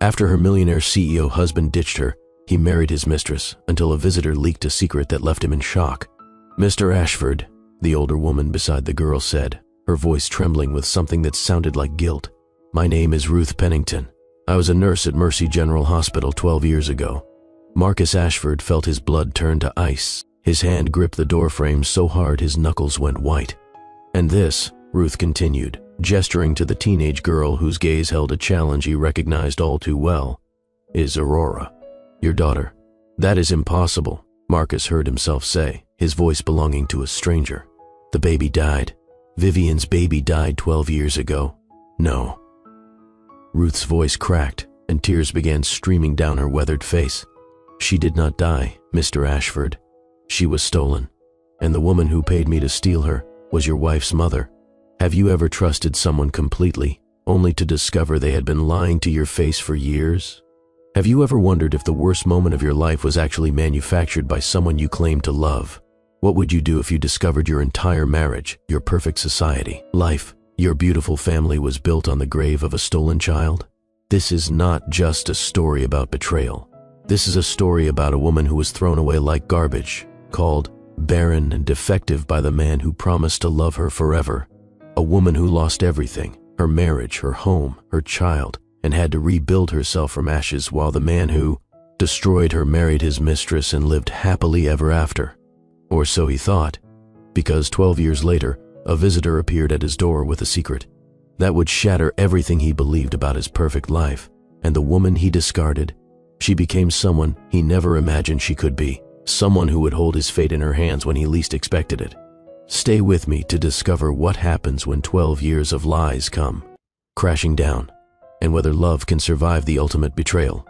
After her millionaire CEO husband ditched her, he married his mistress until a visitor leaked a secret that left him in shock. "Mr. Ashford," the older woman beside the girl said, her voice trembling with something that sounded like guilt. "My name is Ruth Pennington. I was a nurse at Mercy General Hospital 12 years ago." Marcus Ashford felt his blood turn to ice. His hand gripped the doorframe so hard his knuckles went white. "And this," Ruth continued, gesturing to the teenage girl whose gaze held a challenge he recognized all too well, "is Aurora, your daughter." "That is impossible," Marcus heard himself say, his voice belonging to a stranger. "The baby died. Vivian's baby died 12 years ago. No." Ruth's voice cracked, and tears began streaming down her weathered face. "She did not die, Mr. Ashford. She was stolen, and the woman who paid me to steal her was your wife's mother. Have you ever trusted someone completely, only to discover they had been lying to your face for years? Have you ever wondered if the worst moment of your life was actually manufactured by someone you claimed to love? What would you do if you discovered your entire marriage, your perfect society, life, your beautiful family was built on the grave of a stolen child? This is not just a story about betrayal. This is a story about a woman who was thrown away like garbage, called barren and defective by the man who promised to love her forever. A woman who lost everything, her marriage, her home, her child, and had to rebuild herself from ashes, while the man who destroyed her married his mistress and lived happily ever after. Or so he thought, because 12 years later, a visitor appeared at his door with a secret that would shatter everything he believed about his perfect life. And the woman he discarded, she became someone he never imagined she could be, someone who would hold his fate in her hands when he least expected it. Stay with me to discover what happens when 12 years of lies come crashing down, and whether love can survive the ultimate betrayal.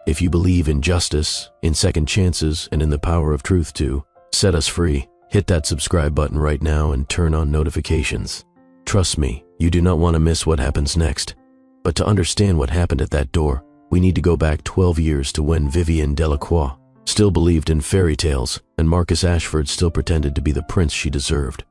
If you believe in justice, in second chances, and in the power of truth to set us free, hit that subscribe button right now and turn on notifications. Trust me, you do not want to miss what happens next. But to understand what happened at that door, we need to go back 12 years to when Vivian Delacroix still believed in fairy tales, and Marcus Ashford still pretended to be the prince she deserved.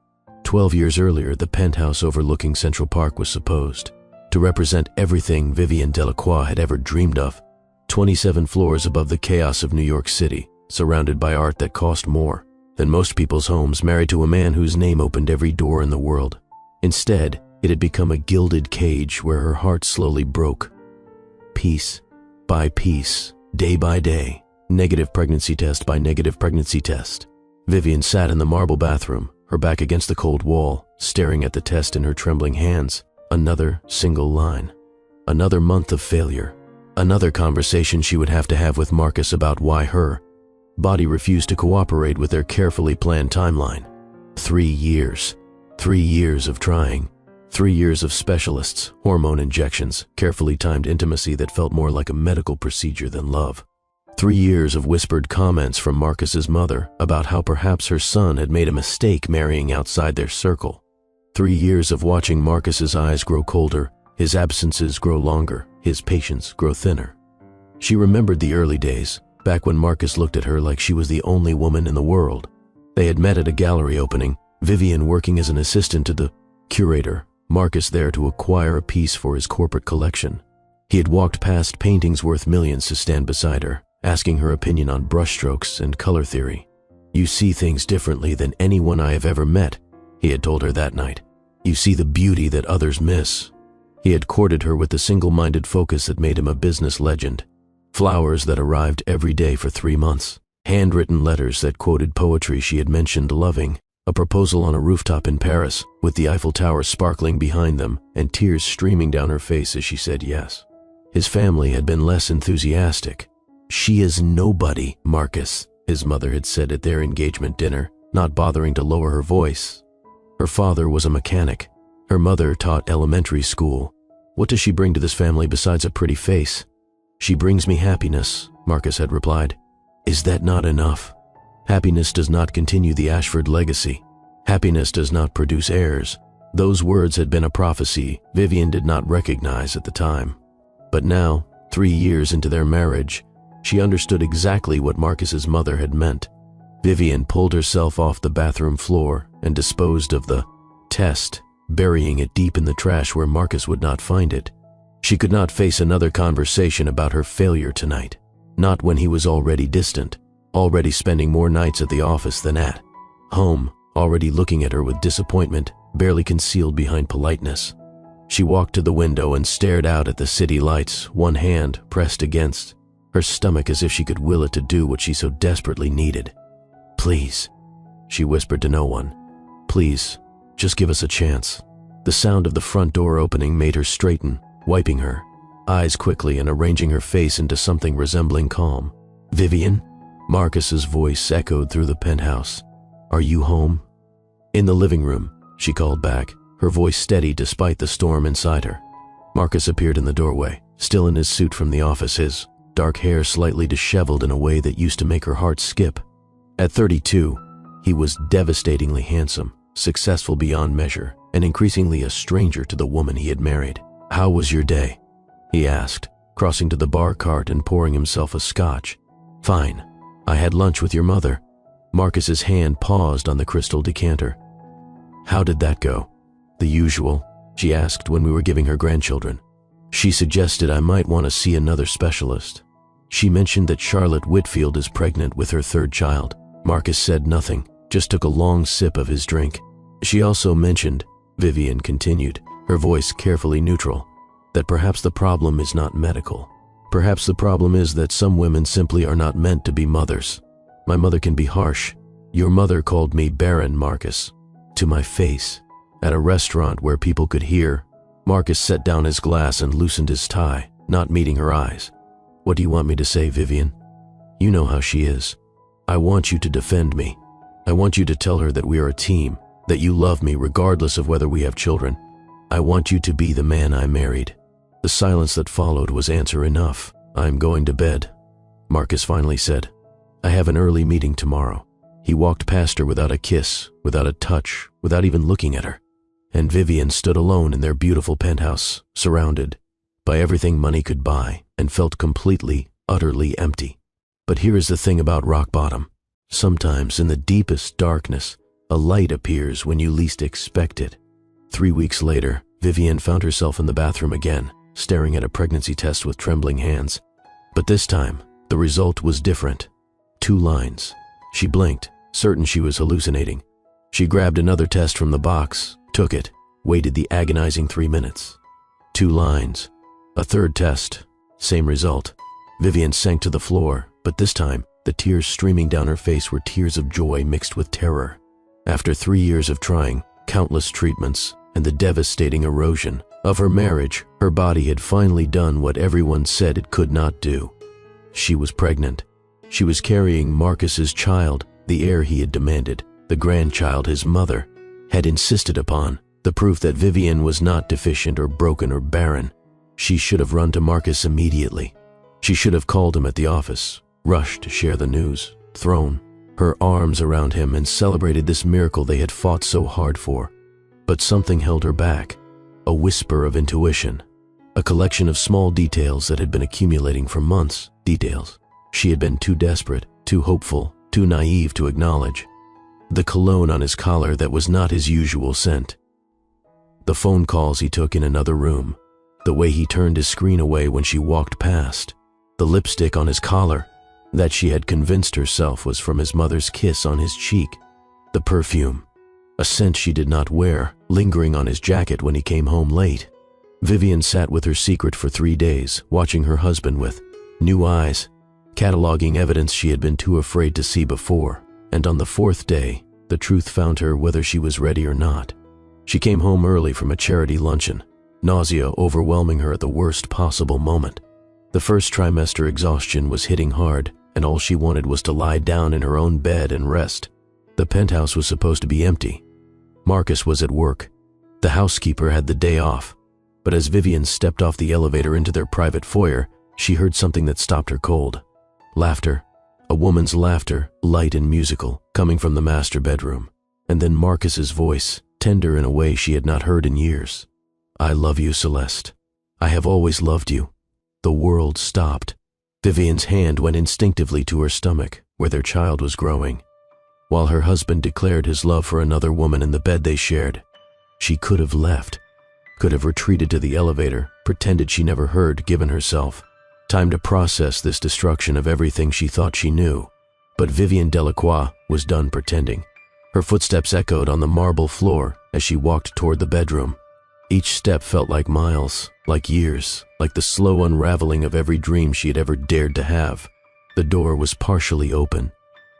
12 years earlier, the penthouse overlooking Central Park was supposed to represent everything Vivian Delacroix had ever dreamed of. 27 floors above the chaos of New York City, surrounded by art that cost more than most people's homes, married to a man whose name opened every door in the world. Instead, it had become a gilded cage where her heart slowly broke. Piece by piece, day by day, negative pregnancy test by negative pregnancy test. Vivian sat in the marble bathroom, her back against the cold wall, staring at the test in her trembling hands. Another single line. Another month of failure. Another conversation she would have to have with Marcus about why her body refused to cooperate with their carefully planned timeline. 3 years. 3 years of trying. 3 years of specialists, hormone injections, carefully timed intimacy that felt more like a medical procedure than love. 3 years of whispered comments from Marcus's mother about how perhaps her son had made a mistake marrying outside their circle. 3 years of watching Marcus's eyes grow colder, his absences grow longer, his patience grow thinner. She remembered the early days, back when Marcus looked at her like she was the only woman in the world. They had met at a gallery opening, Vivian working as an assistant to the curator, Marcus there to acquire a piece for his corporate collection. He had walked past paintings worth millions to stand beside her, asking her opinion on brushstrokes and color theory. "You see things differently than anyone I have ever met," he had told her that night. "You see the beauty that others miss." He had courted her with the single-minded focus that made him a business legend. Flowers that arrived every day for 3 months. Handwritten letters that quoted poetry she had mentioned loving. A proposal on a rooftop in Paris, with the Eiffel Tower sparkling behind them and tears streaming down her face as she said yes. His family had been less enthusiastic. "She is nobody, Marcus," his mother had said at their engagement dinner, not bothering to lower her voice. Her father was a mechanic. Her mother taught elementary school. "What does she bring to this family besides a pretty face?" "She brings me happiness," Marcus had replied. "Is that not enough? Happiness does not continue the Ashford legacy. Happiness does not produce heirs." Those words had been a prophecy Vivian did not recognize at the time. But now, 3 years into their marriage, she understood exactly what Marcus's mother had meant. Vivian pulled herself off the bathroom floor and disposed of the test, burying it deep in the trash where Marcus would not find it. She could not face another conversation about her failure tonight, not when he was already distant, already spending more nights at the office than at home, already looking at her with disappointment barely concealed behind politeness. She walked to the window and stared out at the city lights, one hand pressed against her stomach as if she could will it to do what she so desperately needed. "Please," she whispered to no one. "Please, just give us a chance." The sound of the front door opening made her straighten, wiping her eyes quickly and arranging her face into something resembling calm. "Vivian?" Marcus's voice echoed through the penthouse. "Are you home?" "In the living room," she called back, her voice steady despite the storm inside her. Marcus appeared in the doorway, still in his suit from the office, his dark hair slightly disheveled in a way that used to make her heart skip. At 32, he was devastatingly handsome, successful beyond measure, and increasingly a stranger to the woman he had married. "How was your day?" he asked, crossing to the bar cart and pouring himself a scotch. "Fine. I had lunch with your mother." Marcus's hand paused on the crystal decanter. "How did that go?" "The usual," she asked when we were giving her grandchildren. "She suggested I might want to see another specialist. She mentioned that Charlotte Whitfield is pregnant with her third child." Marcus said nothing, just took a long sip of his drink. "She also mentioned," Vivian continued, her voice carefully neutral, "that perhaps the problem is not medical. Perhaps the problem is that some women simply are not meant to be mothers. My mother can be harsh. Your mother called me barren, Marcus, to my face, at a restaurant where people could hear." Marcus set down his glass and loosened his tie, not meeting her eyes. "What do you want me to say, Vivian? You know how she is. I want you to defend me. I want you to tell her that we are a team, that you love me regardless of whether we have children. I want you to be the man I married." The silence that followed was answer enough. "I'm going to bed," Marcus finally said. "I have an early meeting tomorrow." He walked past her without a kiss, without a touch, without even looking at her. And Vivian stood alone in their beautiful penthouse, surrounded by everything money could buy, and felt completely, utterly empty. But here is the thing about rock bottom. Sometimes in the deepest darkness, a light appears when you least expect it. 3 weeks later, Vivian found herself in the bathroom again, staring at a pregnancy test with trembling hands. But this time, the result was different. 2 lines. She blinked, certain she was hallucinating. She grabbed another test from the box, took it, waited the agonizing 3 minutes. 2 lines. A third test. Same result. Vivian sank to the floor, but this time, the tears streaming down her face were tears of joy mixed with terror. After 3 years of trying, countless treatments, and the devastating erosion of her marriage, her body had finally done what everyone said it could not do. She was pregnant. She was carrying Marcus's child, the heir he had demanded, the grandchild his mother had insisted upon, the proof that Vivian was not deficient or broken or barren. She should have run to Marcus immediately. She should have called him at the office, rushed to share the news, thrown her arms around him and celebrated this miracle they had fought so hard for. But something held her back, a whisper of intuition, a collection of small details that had been accumulating for months, details she had been too desperate, too hopeful, too naive to acknowledge. The cologne on his collar that was not his usual scent. The phone calls he took in another room, the way he turned his screen away when she walked past, the lipstick on his collar that she had convinced herself was from his mother's kiss on his cheek, the perfume, a scent she did not wear, lingering on his jacket when he came home late. Vivian sat with her secret for 3 days, watching her husband with new eyes, cataloging evidence she had been too afraid to see before, and on the 4th day, the truth found her whether she was ready or not. She came home early from a charity luncheon, nausea overwhelming her at the worst possible moment. The first trimester exhaustion was hitting hard, and all she wanted was to lie down in her own bed and rest. The penthouse was supposed to be empty. Marcus was at work. The housekeeper had the day off. But as Vivian stepped off the elevator into their private foyer, she heard something that stopped her cold. Laughter. A woman's laughter, light and musical, coming from the master bedroom. And then Marcus's voice, tender in a way she had not heard in years. "I love you, Celeste. I have always loved you." The world stopped. Vivian's hand went instinctively to her stomach, where their child was growing. While her husband declared his love for another woman in the bed they shared, she could have left. could have retreated to the elevator, pretended she never heard, given herself time to process this destruction of everything she thought she knew. But Vivienne Delacroix was done pretending. Her footsteps echoed on the marble floor as she walked toward the bedroom. Each step felt like miles, like years, like the slow unraveling of every dream she had ever dared to have. The door was partially open.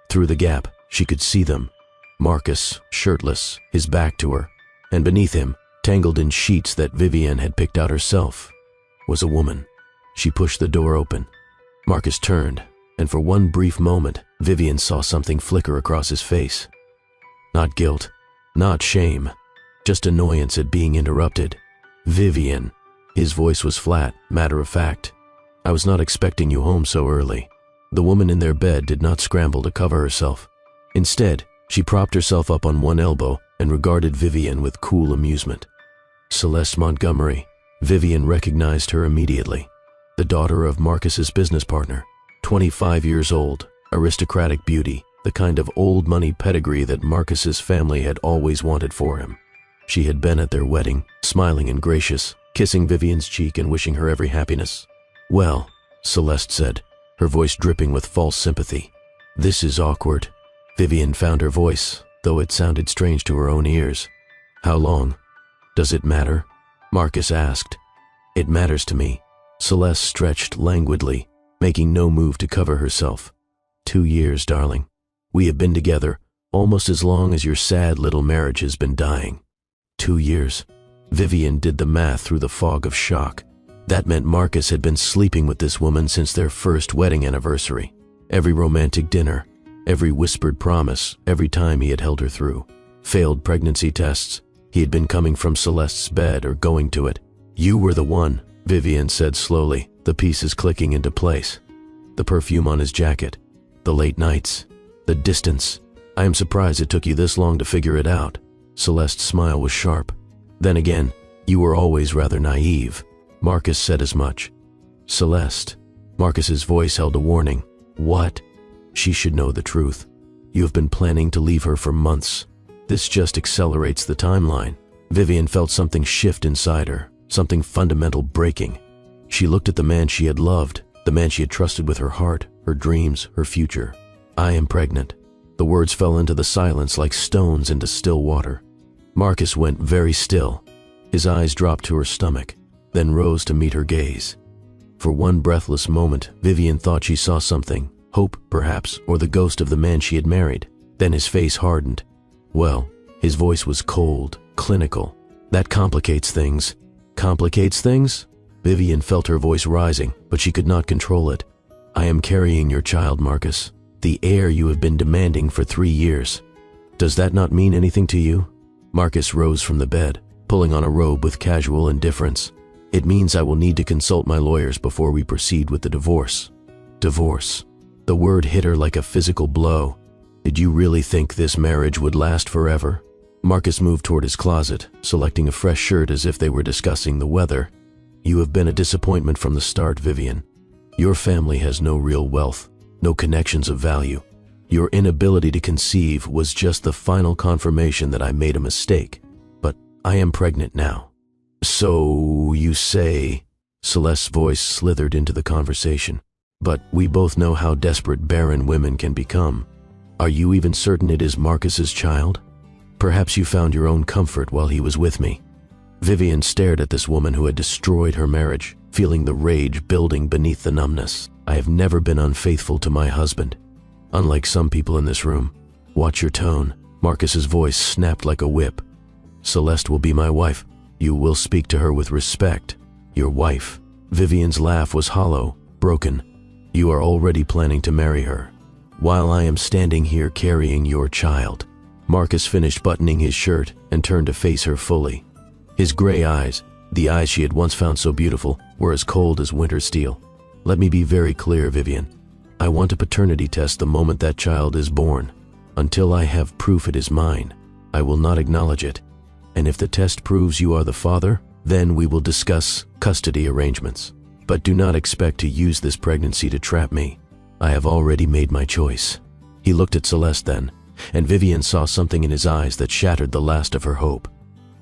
Through the gap, she could see them. Marcus, shirtless, his back to her, and beneath him, tangled in sheets that Vivienne had picked out herself, was a woman. She pushed the door open. Marcus turned, and for one brief moment, Vivienne saw something flicker across his face. Not guilt, not shame, just annoyance at being interrupted. "Vivienne." His voice was flat, matter-of-fact. "I was not expecting you home so early." The woman in their bed did not scramble to cover herself. Instead, she propped herself up on one elbow and regarded Vivienne with cool amusement. Celeste Montgomery. Vivienne recognized her immediately. The daughter of Marcus's business partner, 25 years old, aristocratic beauty, the kind of old money pedigree that Marcus's family had always wanted for him. She had been at their wedding, smiling and gracious, kissing Vivienne's cheek and wishing her every happiness. "Well," Celeste said, her voice dripping with false sympathy. "This is awkward." Vivienne found her voice, though it sounded strange to her own ears. "How long?" "Does it matter?" Marcus asked. "It matters to me." Celeste stretched languidly, making no move to cover herself. 2 years, darling. We have been together almost as long as your sad little marriage has been dying. 2 years. Vivienne did the math through the fog of shock. That meant Marcus had been sleeping with this woman since their first wedding anniversary. Every romantic dinner, every whispered promise, every time he had held her through. Failed pregnancy tests. He had been coming from Celeste's bed or going to it. "You were the one," Vivienne said slowly, the pieces clicking into place. The perfume on his jacket, the late nights, the distance. "I am surprised it took you this long to figure it out." Celeste's smile was sharp. "Then again, you were always rather naive." Marcus said as much. "Celeste." Marcus's voice held a warning. "What?" "She should know the truth. You have been planning to leave her for months. This just accelerates the timeline." Vivienne felt something shift inside her, something fundamental breaking. She looked at the man she had loved, the man she had trusted with her heart, her dreams, her future. "I am pregnant." The words fell into the silence like stones into still water. Marcus went very still. His eyes dropped to her stomach, then rose to meet her gaze. For one breathless moment, Vivienne thought she saw something, hope perhaps, or the ghost of the man she had married. Then his face hardened. Well, his voice was cold, clinical. "That complicates things." "Complicates things?" Vivienne felt her voice rising, but she could not control it. "I am carrying your child, Marcus. The heir you have been demanding for 3 years. Does that not mean anything to you?" Marcus rose from the bed, pulling on a robe with casual indifference. "It means I will need to consult my lawyers before we proceed with the divorce." Divorce. The word hit her like a physical blow. Did you really think this marriage would last forever? Marcus moved toward his closet, selecting a fresh shirt as if they were discussing the weather. "You have been a disappointment from the start, Vivienne. Your family has no real wealth, no connections of value. Your inability to conceive was just the final confirmation that I made a mistake. But I am pregnant now." "So you say," Celeste's voice slithered into the conversation, "but we both know how desperate barren women can become. Are you even certain it is Marcus's child? Perhaps you found your own comfort while he was with me." Vivienne stared at this woman who had destroyed her marriage, feeling the rage building beneath the numbness. "I have never been unfaithful to my husband. Unlike some people in this room." "Watch your tone." Marcus's voice snapped like a whip. "Celeste will be my wife. You will speak to her with respect. Your wife." Vivienne's laugh was hollow, broken. "You are already planning to marry her, while I am standing here carrying your child." Marcus finished buttoning his shirt and turned to face her fully. His gray eyes, the eyes she had once found so beautiful, were as cold as winter steel. "Let me be very clear, Vivienne. I want a paternity test the moment that child is born. Until I have proof it is mine, I will not acknowledge it. And if the test proves you are the father, then we will discuss custody arrangements. But do not expect to use this pregnancy to trap me. I have already made my choice." He looked at Celeste then, and Vivienne saw something in his eyes that shattered the last of her hope.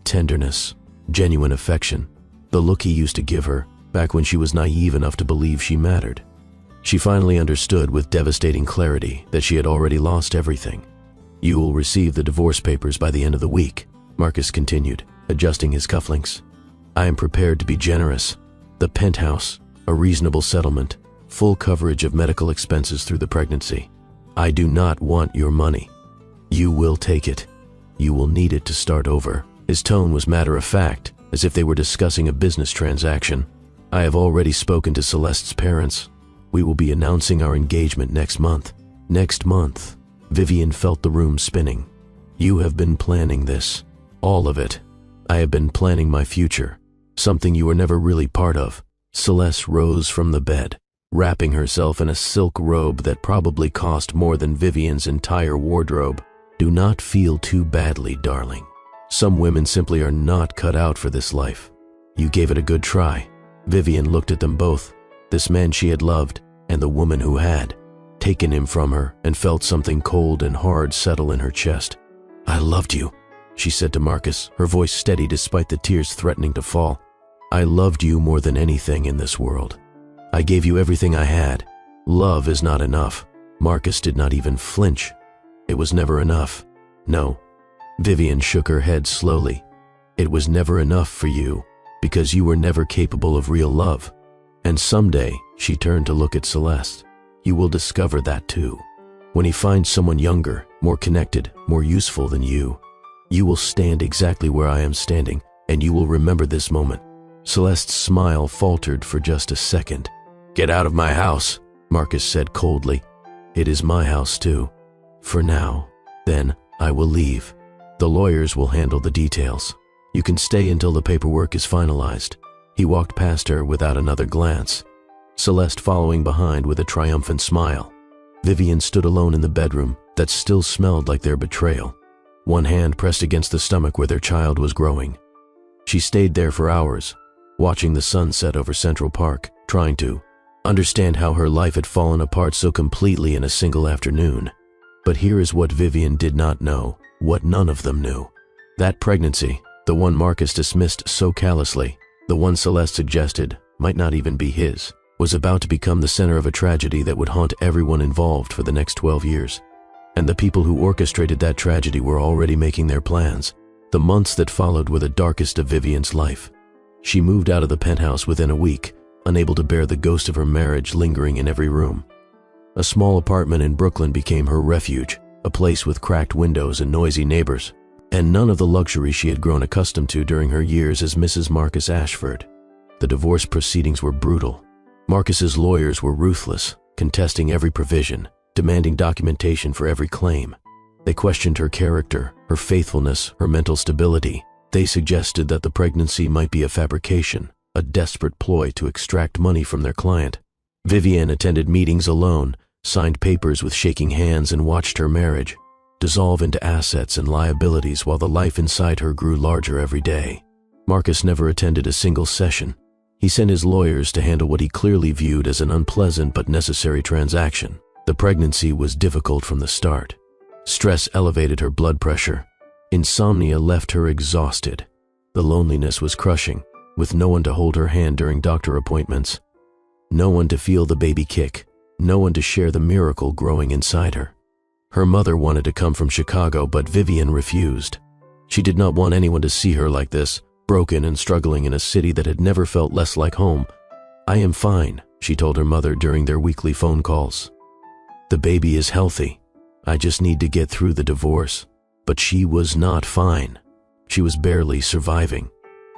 Tenderness, genuine affection, the look he used to give her back when she was naive enough to believe she mattered. She finally understood with devastating clarity that she had already lost everything. "You will receive the divorce papers by the end of the week," Marcus continued, adjusting his cufflinks. "I am prepared to be generous. The penthouse, a reasonable settlement, full coverage of medical expenses through the pregnancy. I do not want your money. You will take it. You will need it to start over." His tone was matter-of-fact, as if they were discussing a business transaction. "I have already spoken to Celeste's parents. We will be announcing our engagement next month." Next month. Vivian felt the room spinning. "You have been planning this. All of it. I have been planning my future. Something you were never really part of." Celeste rose from the bed, wrapping herself in a silk robe that probably cost more than Vivian's entire wardrobe. "Do not feel too badly, darling. Some women simply are not cut out for this life. You gave it a good try." Vivian looked at them both, this man she had loved and the woman who had taken him from her, and felt something cold and hard settle in her chest. "I loved you," she said to Marcus, her voice steady despite the tears threatening to fall. "I loved you more than anything in this world. I gave you everything I had. Love is not enough." Marcus did not even flinch. "It was never enough." "No." Vivian shook her head slowly. "It was never enough for you, because you were never capable of real love. And someday," she turned to look at Celeste, "you will discover that too. When he finds someone younger, more connected, more useful than you will stand exactly where I am standing, and you will remember this moment." Celeste's smile faltered for just a second. "Get out of my house," Marcus said coldly. "It is my house too. For now. Then I will leave. The lawyers will handle the details. You can stay until the paperwork is finalized." He walked past her without another glance, Celeste following behind with a triumphant smile. Vivian stood alone in the bedroom that still smelled like their betrayal, one hand pressed against the stomach where their child was growing. She stayed there for hours, watching the sun set over Central Park, trying to understand how her life had fallen apart so completely in a single afternoon. But here is what Vivian did not know, what none of them knew. That pregnancy, the one Marcus dismissed so callously, the one Celeste suggested might not even be his, was about to become the center of a tragedy that would haunt everyone involved for the next 12 years. And the people who orchestrated that tragedy were already making their plans. The months that followed were the darkest of Vivian's life. She moved out of the penthouse within a week, unable to bear the ghost of her marriage lingering in every room. A small apartment in Brooklyn became her refuge, a place with cracked windows and noisy neighbors, and none of the luxury she had grown accustomed to during her years as Mrs. Marcus Ashford. The divorce proceedings were brutal. Marcus's lawyers were ruthless, contesting every provision, demanding documentation for every claim. They questioned her character, her faithfulness, her mental stability. They suggested that the pregnancy might be a fabrication, a desperate ploy to extract money from their client. Vivian attended meetings alone, signed papers with shaking hands, and watched her marriage dissolve into assets and liabilities while the life inside her grew larger every day. Marcus never attended a single session. He sent his lawyers to handle what he clearly viewed as an unpleasant but necessary transaction. The pregnancy was difficult from the start. Stress elevated her blood pressure. Insomnia left her exhausted. The loneliness was crushing, with no one to hold her hand during doctor appointments. No one to feel the baby kick. No one to share the miracle growing inside her. Her mother wanted to come from Chicago, but Vivian refused. She did not want anyone to see her like this, broken and struggling in a city that had never felt less like home. "I am fine," she told her mother during their weekly phone calls. "The baby is healthy. I just need to get through the divorce." But she was not fine. She was barely surviving.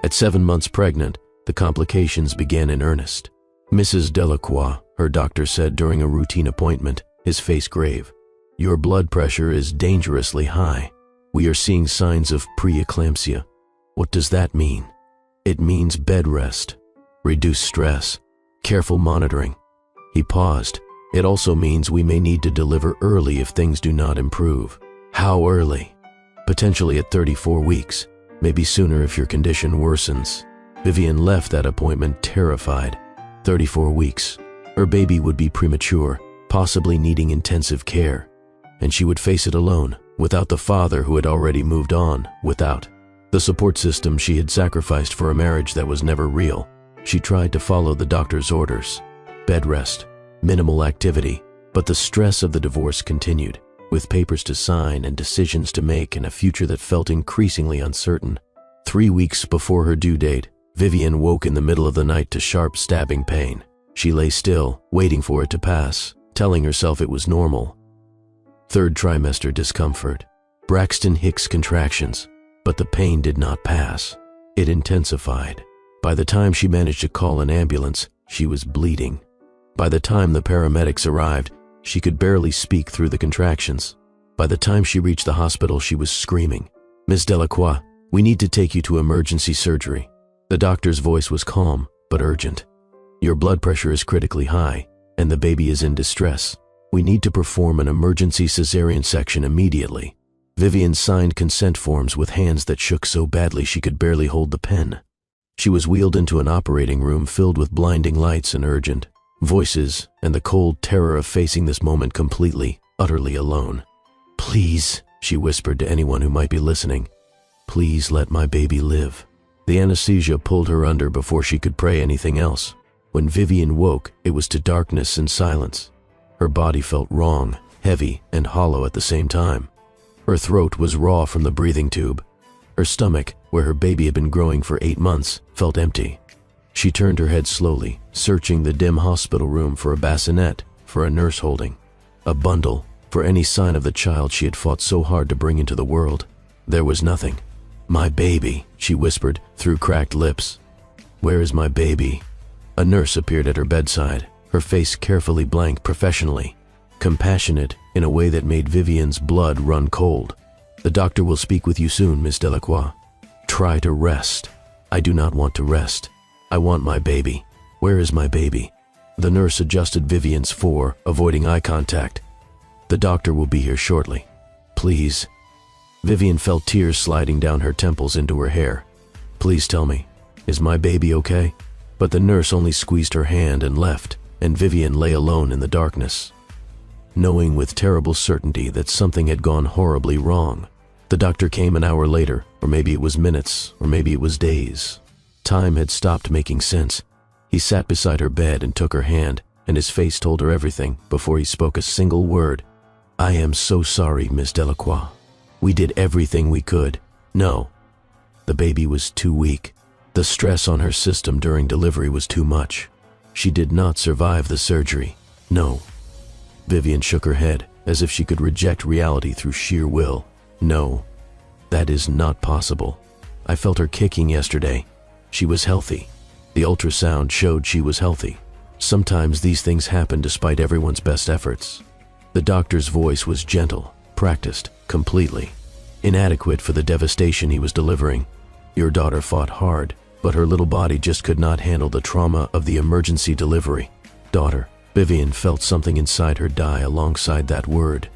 At 7 months pregnant, the complications began in earnest. "Mrs. Delacroix," her doctor said during a routine appointment, his face grave, "your blood pressure is dangerously high. We are seeing signs of preeclampsia." "What does that mean?" "It means bed rest, reduced stress, careful monitoring." He paused. "It also means we may need to deliver early if things do not improve." "How early?" "Potentially at 34 weeks, maybe sooner if your condition worsens." Vivian left that appointment terrified. 34 weeks. Her baby would be premature, possibly needing intensive care, and she would face it alone, without the father who had already moved on, without The support system she had sacrificed for a marriage that was never real. She tried to follow the doctor's orders. Bed rest, minimal activity, but the stress of the divorce continued, with papers to sign and decisions to make and a future that felt increasingly uncertain. 3 weeks before her due date, Vivian woke in the middle of the night to sharp stabbing pain. She lay still, waiting for it to pass, telling herself it was normal. 3rd trimester discomfort, Braxton Hicks contractions, but the pain did not pass. It intensified. By the time she managed to call an ambulance, she was bleeding. By the time the paramedics arrived, she could barely speak through the contractions. By the time she reached the hospital, she was screaming, "Miss Delacroix, we need to take you to emergency surgery." The doctor's voice was calm, but urgent. "Your blood pressure is critically high, and the baby is in distress. We need to perform an emergency cesarean section immediately." Vivian signed consent forms with hands that shook so badly she could barely hold the pen. She was wheeled into an operating room filled with blinding lights and urgent voices, and the cold terror of facing this moment completely, utterly alone. "Please," she whispered to anyone who might be listening, "please let my baby live." The anesthesia pulled her under before she could pray anything else. When Vivian woke, it was to darkness and silence. Her body felt wrong, heavy, and hollow at the same time. Her throat was raw from the breathing tube. Her stomach, where her baby had been growing for 8 months, felt empty. She turned her head slowly, searching the dim hospital room for a bassinet, for a nurse holding, a bundle, for any sign of the child she had fought so hard to bring into the world. There was nothing. "My baby," she whispered through cracked lips. "Where is my baby?" A nurse appeared at her bedside, her face carefully blank professionally, compassionate in a way that made Vivian's blood run cold. "The doctor will speak with you soon, Miss Delacroix. Try to rest." "I do not want to rest. I want my baby. Where is my baby?" The nurse adjusted Vivian's fore, avoiding eye contact. "The doctor will be here shortly. Please." Vivian felt tears sliding down her temples into her hair. "Please tell me, is my baby okay?" But the nurse only squeezed her hand and left, and Vivian lay alone in the darkness, knowing with terrible certainty that something had gone horribly wrong. The doctor came an hour later, or maybe it was minutes, or maybe it was days. Time had stopped making sense. He sat beside her bed and took her hand, and his face told her everything before he spoke a single word. "I am so sorry, Miss Delacroix. We did everything we could." "No." The baby was too weak. The stress on her system during delivery was too much. She did not survive the surgery. "No." Vivian shook her head, as if she could reject reality through sheer will. "No, that is not possible. I felt her kicking yesterday. She was healthy. The ultrasound showed she was healthy. Sometimes these things happen despite everyone's best efforts." The doctor's voice was gentle, practiced, completely inadequate for the devastation he was delivering. "Your daughter fought hard, but her little body just could not handle the trauma of the emergency delivery." Daughter. Vivian felt something inside her die alongside that word.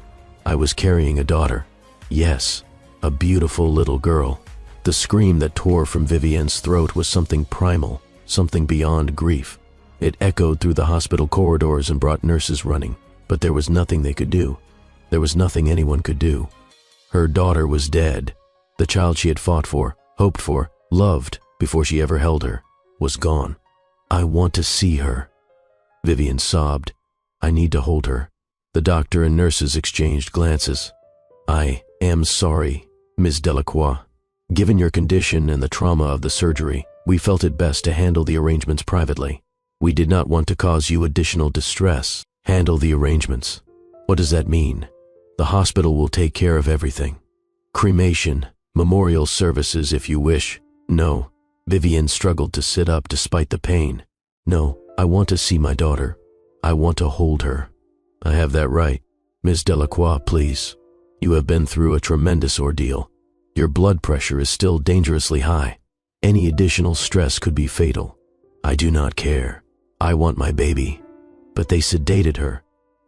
I was carrying a daughter. Yes, a beautiful little girl. The scream that tore from Vivian's throat was something primal, something beyond grief. It echoed through the hospital corridors and brought nurses running, but there was nothing they could do. There was nothing anyone could do. Her daughter was dead. The child she had fought for, hoped for, loved before she ever held her, was gone. "I want to see her." Vivian sobbed. "I need to hold her." The doctor and nurses exchanged glances. "I am sorry, Ms. Delacroix. Given your condition and the trauma of the surgery, we felt it best to handle the arrangements privately. We did not want to cause you additional distress." "Handle the arrangements? What does that mean?" "The hospital will take care of everything. Cremation, memorial services if you wish." "No." Vivian struggled to sit up despite the pain. "No, I want to see my daughter. I want to hold her." "I have that right. Ms. Delacroix, please. You have been through a tremendous ordeal. Your blood pressure is still dangerously high. Any additional stress could be fatal. I do not care. I want my baby." But they sedated her.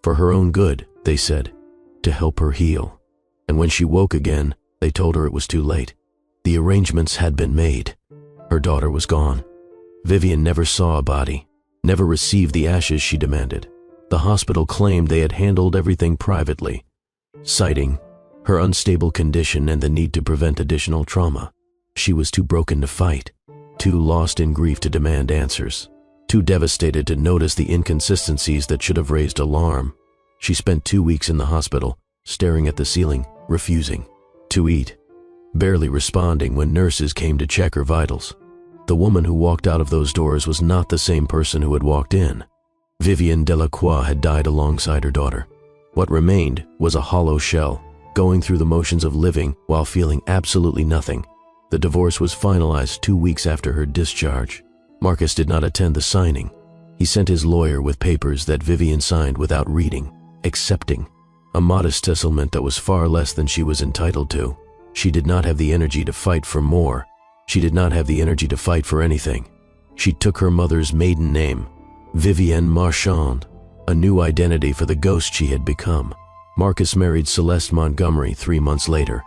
For her own good, they said, to help her heal. And when she woke again, they told her it was too late. The arrangements had been made. Her daughter was gone. Vivian never saw a body, never received the ashes she demanded. The hospital claimed they had handled everything privately, citing her unstable condition and the need to prevent additional trauma. She was too broken to fight, too lost in grief to demand answers, too devastated to notice the inconsistencies that should have raised alarm. She spent 2 weeks in the hospital, staring at the ceiling, refusing to eat, barely responding when nurses came to check her vitals. The woman who walked out of those doors was not the same person who had walked in. Vivienne Delacroix had died alongside her daughter. What remained was a hollow shell, going through the motions of living while feeling absolutely nothing. The divorce was finalized 2 weeks after her discharge. Marcus did not attend the signing. He sent his lawyer with papers that Vivienne signed without reading, accepting a modest settlement that was far less than she was entitled to. She did not have the energy to fight for more. She did not have the energy to fight for anything. She took her mother's maiden name, Vivienne Marchand, a new identity for the ghost she had become. Marcus married Celeste Montgomery 3 months later.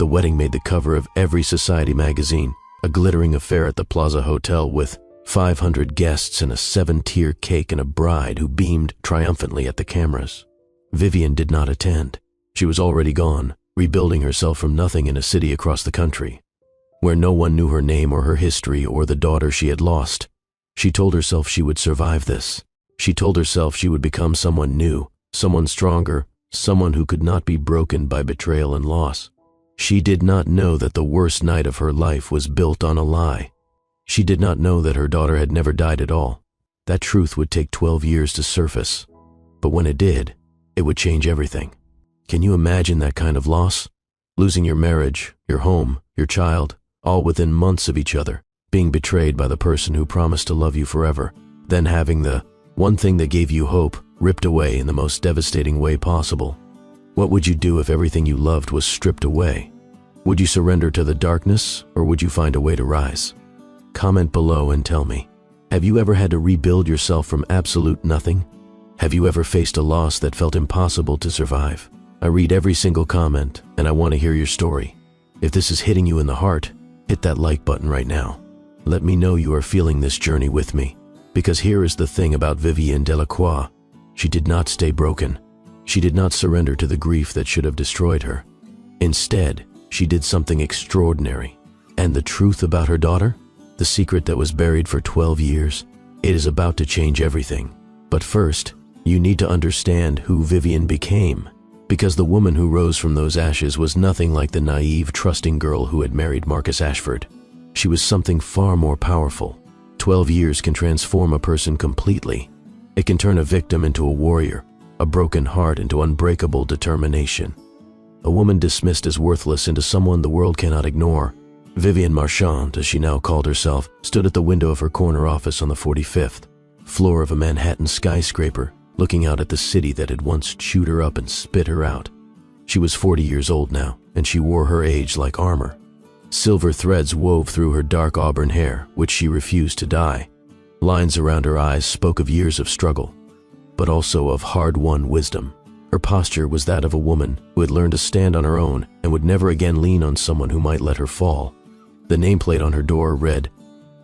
The wedding made the cover of every society magazine, a glittering affair at the Plaza Hotel with 500 guests and a 7-tier cake and a bride who beamed triumphantly at the cameras. Vivienne did not attend. She was already gone, rebuilding herself from nothing in a city across the country, where no one knew her name or her history or the daughter she had lost. She told herself she would survive this. She told herself she would become someone new, someone stronger, someone who could not be broken by betrayal and loss. She did not know that the worst night of her life was built on a lie. She did not know that her daughter had never died at all. That truth would take 12 years to surface. But when it did, it would change everything. Can you imagine that kind of loss? Losing your marriage, your home, your child, all within months of each other, being betrayed by the person who promised to love you forever, then having the one thing that gave you hope ripped away in the most devastating way possible. What would you do if everything you loved was stripped away? Would you surrender to the darkness, or would you find a way to rise? Comment below and tell me, have you ever had to rebuild yourself from absolute nothing? Have you ever faced a loss that felt impossible to survive? I read every single comment, and I want to hear your story. If this is hitting you in the heart, hit that like button right now. Let me know you are feeling this journey with me, because here is the thing about Vivienne Delacroix. She did not stay broken. She did not surrender to the grief that should have destroyed her. Instead, she did something extraordinary. And the truth about her daughter? The secret that was buried for 12 years? It is about to change everything. But first, you need to understand who Vivienne became. Because the woman who rose from those ashes was nothing like the naive, trusting girl who had married Marcus Ashford. She was something far more powerful. 12 years can transform a person completely. It can turn a victim into a warrior, a broken heart into unbreakable determination. A woman dismissed as worthless into someone the world cannot ignore. Vivienne Marchand, as she now called herself, stood at the window of her corner office on the 45th floor of a Manhattan skyscraper, looking out at the city that had once chewed her up and spit her out. She was 40 years old now, and she wore her age like armor. Silver threads wove through her dark auburn hair, which she refused to dye. Lines around her eyes spoke of years of struggle, but also of hard-won wisdom. Her posture was that of a woman who had learned to stand on her own and would never again lean on someone who might let her fall. The nameplate on her door read,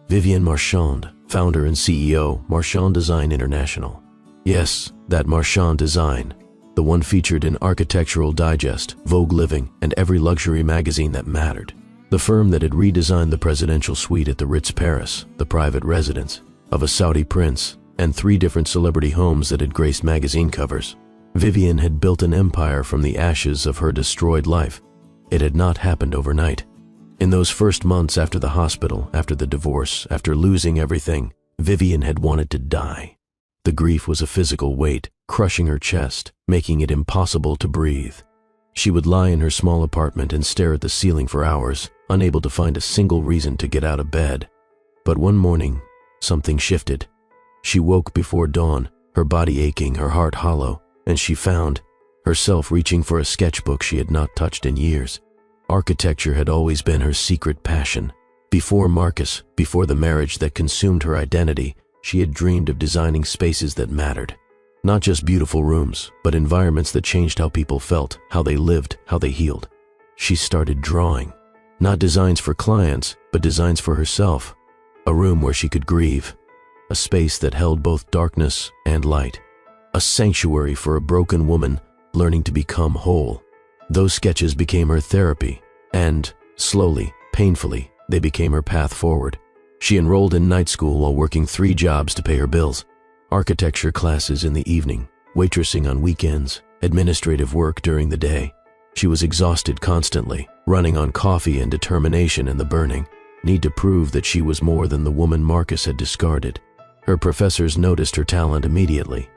Vivienne Marchand, founder and CEO, Marchand Design International. Yes, that Marchand design, the one featured in Architectural Digest, Vogue Living, and every luxury magazine that mattered. The firm that had redesigned the presidential suite at the Ritz Paris, the private residence of a Saudi prince, and 3 different celebrity homes that had graced magazine covers. Vivienne had built an empire from the ashes of her destroyed life. It had not happened overnight. In those first months after the hospital, after the divorce, after losing everything, Vivienne had wanted to die. The grief was a physical weight, crushing her chest, making it impossible to breathe. She would lie in her small apartment and stare at the ceiling for hours, unable to find a single reason to get out of bed. But one morning, something shifted. She woke before dawn, her body aching, her heart hollow, and she found herself reaching for a sketchbook she had not touched in years. Architecture had always been her secret passion. Before Marcus, before the marriage that consumed her identity, she had dreamed of designing spaces that mattered. Not just beautiful rooms, but environments that changed how people felt, how they lived, how they healed. She started drawing. Not designs for clients, but designs for herself. A room where she could grieve. A space that held both darkness and light. A sanctuary for a broken woman learning to become whole. Those sketches became her therapy, and, slowly, painfully, They became her path forward. She enrolled in night school while working 3 jobs to pay her bills: architecture classes in the evening, waitressing on weekends, administrative work during the day. She was exhausted constantly, running on coffee and determination and the burning need to prove that she was more than the woman Marcus had discarded. Her professors noticed her talent immediately.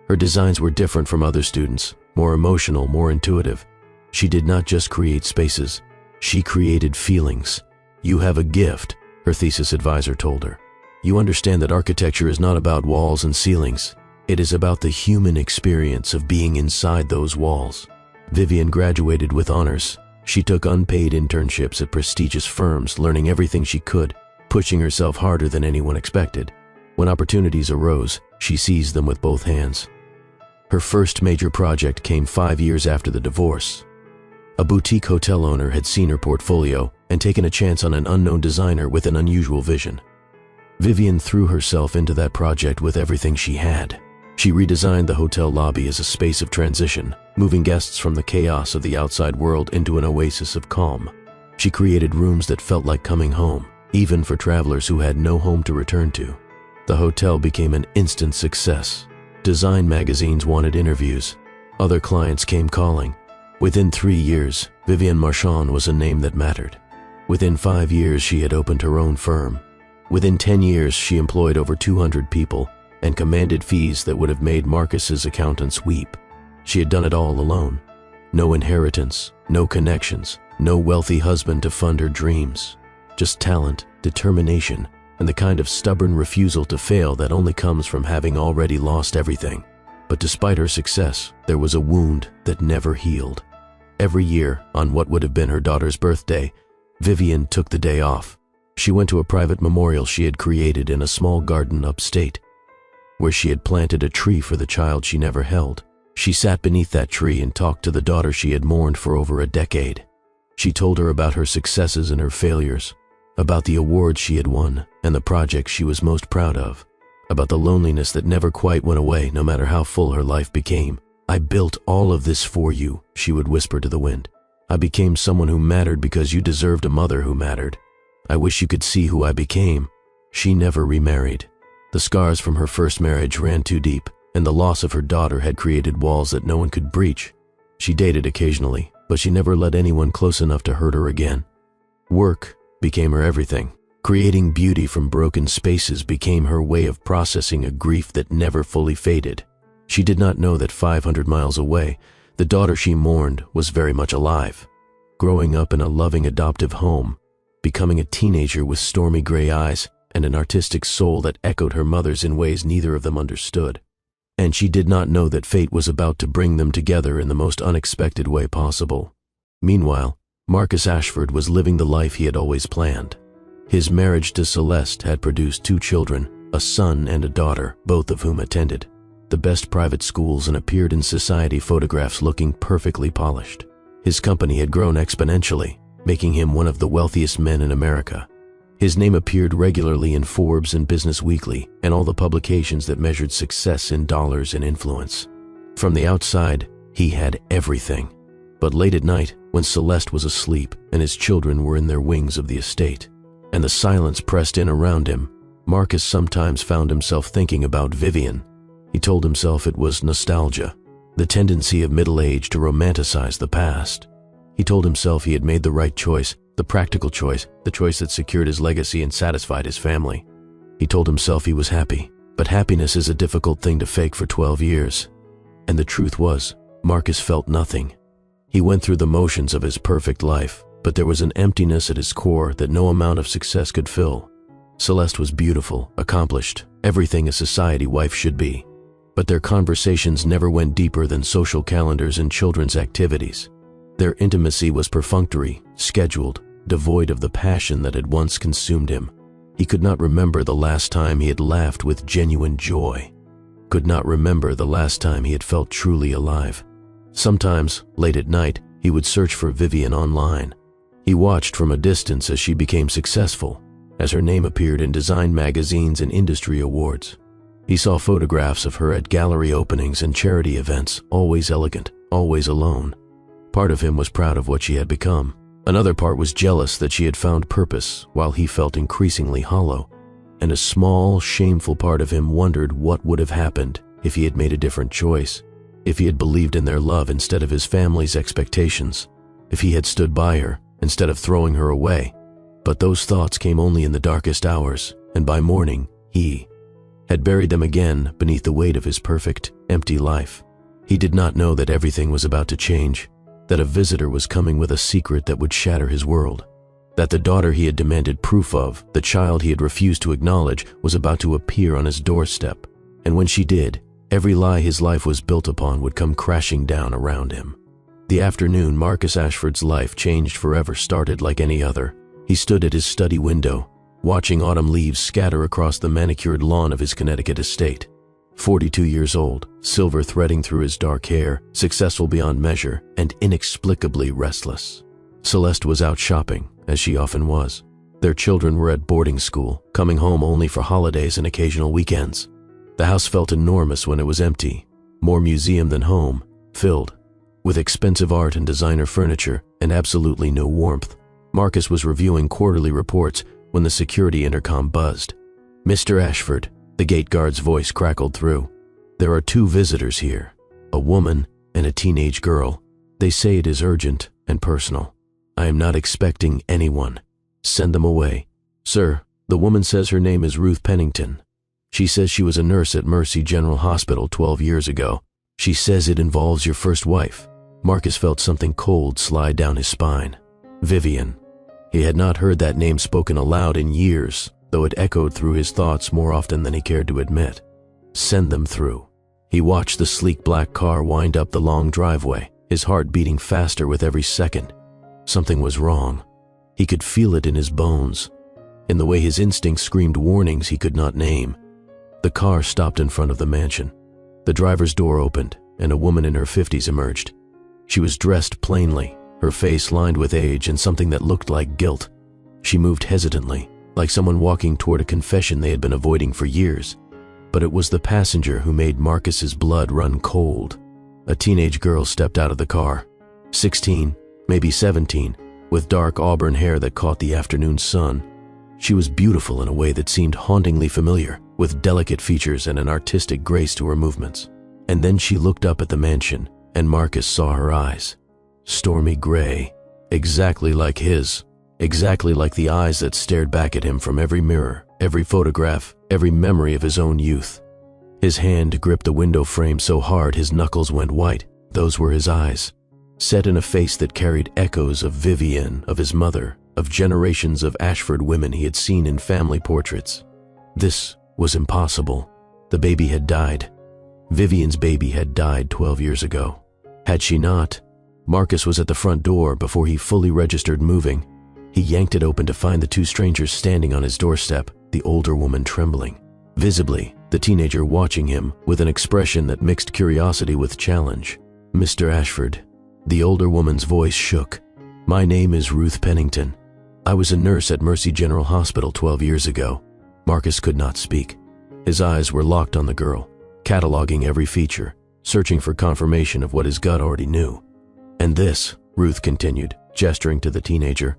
Her designs were different from other students, more emotional, more intuitive. She did not just create spaces, she created feelings. "You have a gift," her thesis advisor told her. "You understand that architecture is not about walls and ceilings. It is about the human experience of being inside those walls." Vivian graduated with honors. She took unpaid internships at prestigious firms, learning everything she could, pushing herself harder than anyone expected. When opportunities arose, she seized them with both hands. Her first major project came 5 years after the divorce. A boutique hotel owner had seen her portfolio and taken a chance on an unknown designer with an unusual vision. Vivian threw herself into that project with everything she had. She redesigned the hotel lobby as a space of transition, moving guests from the chaos of the outside world into an oasis of calm. She created rooms that felt like coming home, even for travelers who had no home to return to. The hotel became an instant success. Design magazines wanted interviews. Other clients came calling. Within 3 years, Vivian Marchand was a name that mattered. Within 5 years, she had opened her own firm. Within 10 years, she employed over 200 people and commanded fees that would have made Marcus's accountants weep. She had done it all alone. No inheritance, no connections, no wealthy husband to fund her dreams. Just talent, determination, and the kind of stubborn refusal to fail that only comes from having already lost everything. But despite her success, there was a wound that never healed. Every year, on what would have been her daughter's birthday, Vivian took the day off. She went to a private memorial she had created in a small garden upstate, where she had planted a tree for the child she never held. She sat beneath that tree and talked to the daughter she had mourned for over a decade. She told her about her successes and her failures, about the awards she had won and the projects she was most proud of, about the loneliness that never quite went away no matter how full her life became. "I built all of this for you," she would whisper to the wind. "I became someone who mattered because you deserved a mother who mattered. I wish you could see who I became." She never remarried. The scars from her first marriage ran too deep, and the loss of her daughter had created walls that no one could breach. She dated occasionally, but she never let anyone close enough to hurt her again. Work became her everything. Creating beauty from broken spaces became her way of processing a grief that never fully faded. She did not know that 500 miles away, the daughter she mourned was very much alive, growing up in a loving adoptive home, becoming a teenager with stormy gray eyes and an artistic soul that echoed her mother's in ways neither of them understood. And she did not know that fate was about to bring them together in the most unexpected way possible. Meanwhile, Marcus Ashford was living the life he had always planned. His marriage to Celeste had produced 2 children, a son and a daughter, both of whom attended the best private schools and appeared in society photographs looking perfectly polished. His company had grown exponentially, making him one of the wealthiest men in America. His name appeared regularly in Forbes and Business Weekly and all the publications that measured success in dollars and influence. From the outside, he had everything. But late at night, when Celeste was asleep and his children were in their wings of the estate, and the silence pressed in around him, Marcus sometimes found himself thinking about Vivian. He told himself it was nostalgia, the tendency of middle age to romanticize the past. He told himself he had made the right choice, the practical choice, the choice that secured his legacy and satisfied his family. He told himself he was happy, but happiness is a difficult thing to fake for 12 years. And the truth was, Marcus felt nothing. He went through the motions of his perfect life, but there was an emptiness at his core that no amount of success could fill. Celeste was beautiful, accomplished, everything a society wife should be. But their conversations never went deeper than social calendars and children's activities. Their intimacy was perfunctory, scheduled, devoid of the passion that had once consumed him. He could not remember the last time he had laughed with genuine joy, could not remember the last time he had felt truly alive. Sometimes, late at night, he would search for Vivian online. He watched from a distance as she became successful, as her name appeared in design magazines and industry awards. He saw photographs of her at gallery openings and charity events, always elegant, always alone. Part of him was proud of what she had become, Another part was jealous that she had found purpose while he felt increasingly hollow. And a small, shameful part of him wondered what would have happened if he had made a different choice, if he had believed in their love instead of his family's expectations, if he had stood by her instead of throwing her away. But those thoughts came only in the darkest hours, and by morning, he had buried them again beneath the weight of his perfect, empty life. He did not know that everything was about to change, that a visitor was coming with a secret that would shatter his world, that the daughter he had demanded proof of, the child he had refused to acknowledge, was about to appear on his doorstep. And when she did, every lie his life was built upon would come crashing down around him. The afternoon Marcus Ashford's life changed forever started like any other. He stood at his study window, watching autumn leaves scatter across the manicured lawn of his Connecticut estate. 42 years old, silver threading through his dark hair, successful beyond measure, and inexplicably restless. Celeste was out shopping, as she often was. Their children were at boarding school, coming home only for holidays and occasional weekends. The house felt enormous when it was empty, more museum than home, filled with expensive art and designer furniture and absolutely no warmth. Marcus was reviewing quarterly reports when the security intercom buzzed. "Mr. Ashford," the gate guard's voice crackled through. "There are 2 visitors here, a woman and a teenage girl. They say it is urgent and personal. I am not expecting anyone. Send them away." "Sir, the woman says her name is Ruth Pennington. She says she was a nurse at Mercy General Hospital 12 years ago. She says it involves your first wife." Marcus felt something cold slide down his spine. Vivian. He had not heard that name spoken aloud in years, though it echoed through his thoughts more often than he cared to admit. Send them through. He watched the sleek black car wind up the long driveway, his heart beating faster with every second. Something was wrong. He could feel it in his bones, in the way his instincts screamed warnings he could not name. The car stopped in front of the mansion. The driver's door opened, and a woman in her 50s emerged. She was dressed plainly, her face lined with age and something that looked like guilt. She moved hesitantly, like someone walking toward a confession they had been avoiding for years. But it was the passenger who made Marcus's blood run cold. A teenage girl stepped out of the car, 16, maybe 17, with dark auburn hair that caught the afternoon sun. She was beautiful in a way that seemed hauntingly familiar, with delicate features and an artistic grace to her movements. And then she looked up at the mansion, and Marcus saw her eyes. Stormy gray, exactly like his, exactly like the eyes that stared back at him from every mirror, every photograph, every memory of his own youth. His hand gripped the window frame so hard his knuckles went white. Those were his eyes, set in a face that carried echoes of Vivian, of his mother, of generations of Ashford women he had seen in family portraits. This was impossible. The baby had died. Vivian's baby had died 12 years ago. Had she not? Marcus was at the front door before he fully registered moving. He yanked it open to find the 2 strangers standing on his doorstep, the older woman trembling. Visibly, the teenager watching him with an expression that mixed curiosity with challenge. "Mr. Ashford." The older woman's voice shook. "My name is Ruth Pennington. I was a nurse at Mercy General Hospital 12 years ago." Marcus could not speak. His eyes were locked on the girl, cataloging every feature, searching for confirmation of what his gut already knew. "And this," Ruth continued, gesturing to the teenager,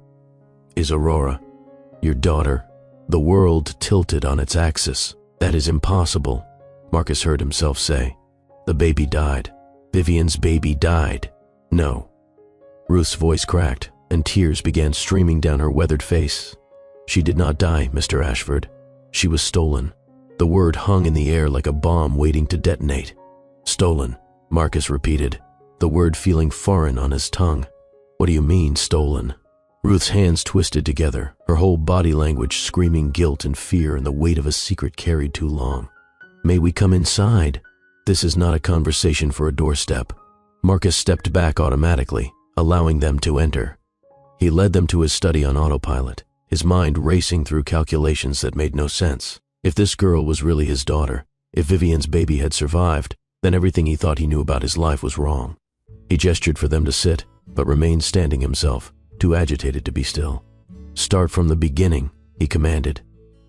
"is Aurora, your daughter." The world tilted on its axis. "That is impossible," Marcus heard himself say. "The baby died. Vivian's baby died." "No." Ruth's voice cracked, and tears began streaming down her weathered face. "She did not die, Mr. Ashford. She was stolen." The word hung in the air like a bomb waiting to detonate. "Stolen," Marcus repeated, the word feeling foreign on his tongue. "What do you mean, stolen?" Ruth's hands twisted together, her whole body language screaming guilt and fear and the weight of a secret carried too long. "May we come inside?" This is not a conversation for a doorstep. Marcus stepped back automatically, allowing them to enter. He led them to his study on autopilot, his mind racing through calculations that made no sense. If this girl was really his daughter, if Vivian's baby had survived, then everything he thought he knew about his life was wrong. He gestured for them to sit, but remained standing himself, too agitated to be still. "Start from the beginning," he commanded.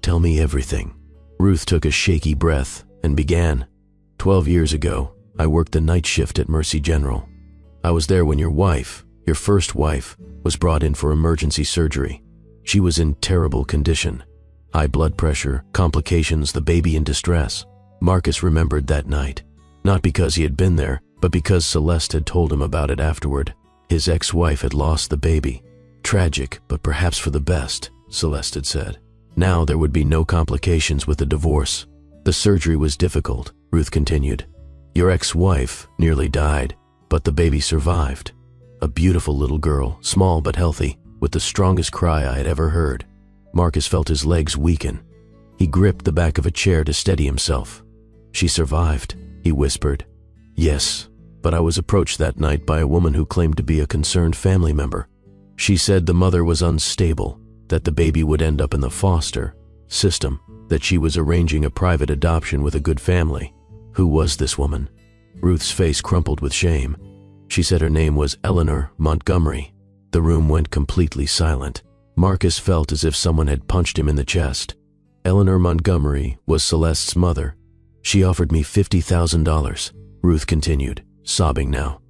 "Tell me everything." Ruth took a shaky breath and began. 12 years ago, I worked the night shift at Mercy General. I was there when your wife, Your first wife was brought in for emergency surgery. She was in terrible condition. High blood pressure, complications, the baby in distress. Marcus remembered that night. Not because he had been there, but because Celeste had told him about it afterward. His ex-wife had lost the baby. Tragic, but perhaps for the best, Celeste had said. Now there would be no complications with the divorce. The surgery was difficult, Ruth continued. Your ex-wife nearly died, but the baby survived. A beautiful little girl, small but healthy, with the strongest cry I had ever heard. Marcus felt his legs weaken. He gripped the back of a chair to steady himself. She survived, he whispered. Yes, but I was approached that night by a woman who claimed to be a concerned family member. She said the mother was unstable, that the baby would end up in the foster system, that she was arranging a private adoption with a good family. Who was this woman? Ruth's face crumpled with shame. She said her name was Eleanor Montgomery. The room went completely silent. Marcus felt as if someone had punched him in the chest. Eleanor Montgomery was Celeste's mother. She offered me $50,000, Ruth continued, sobbing now.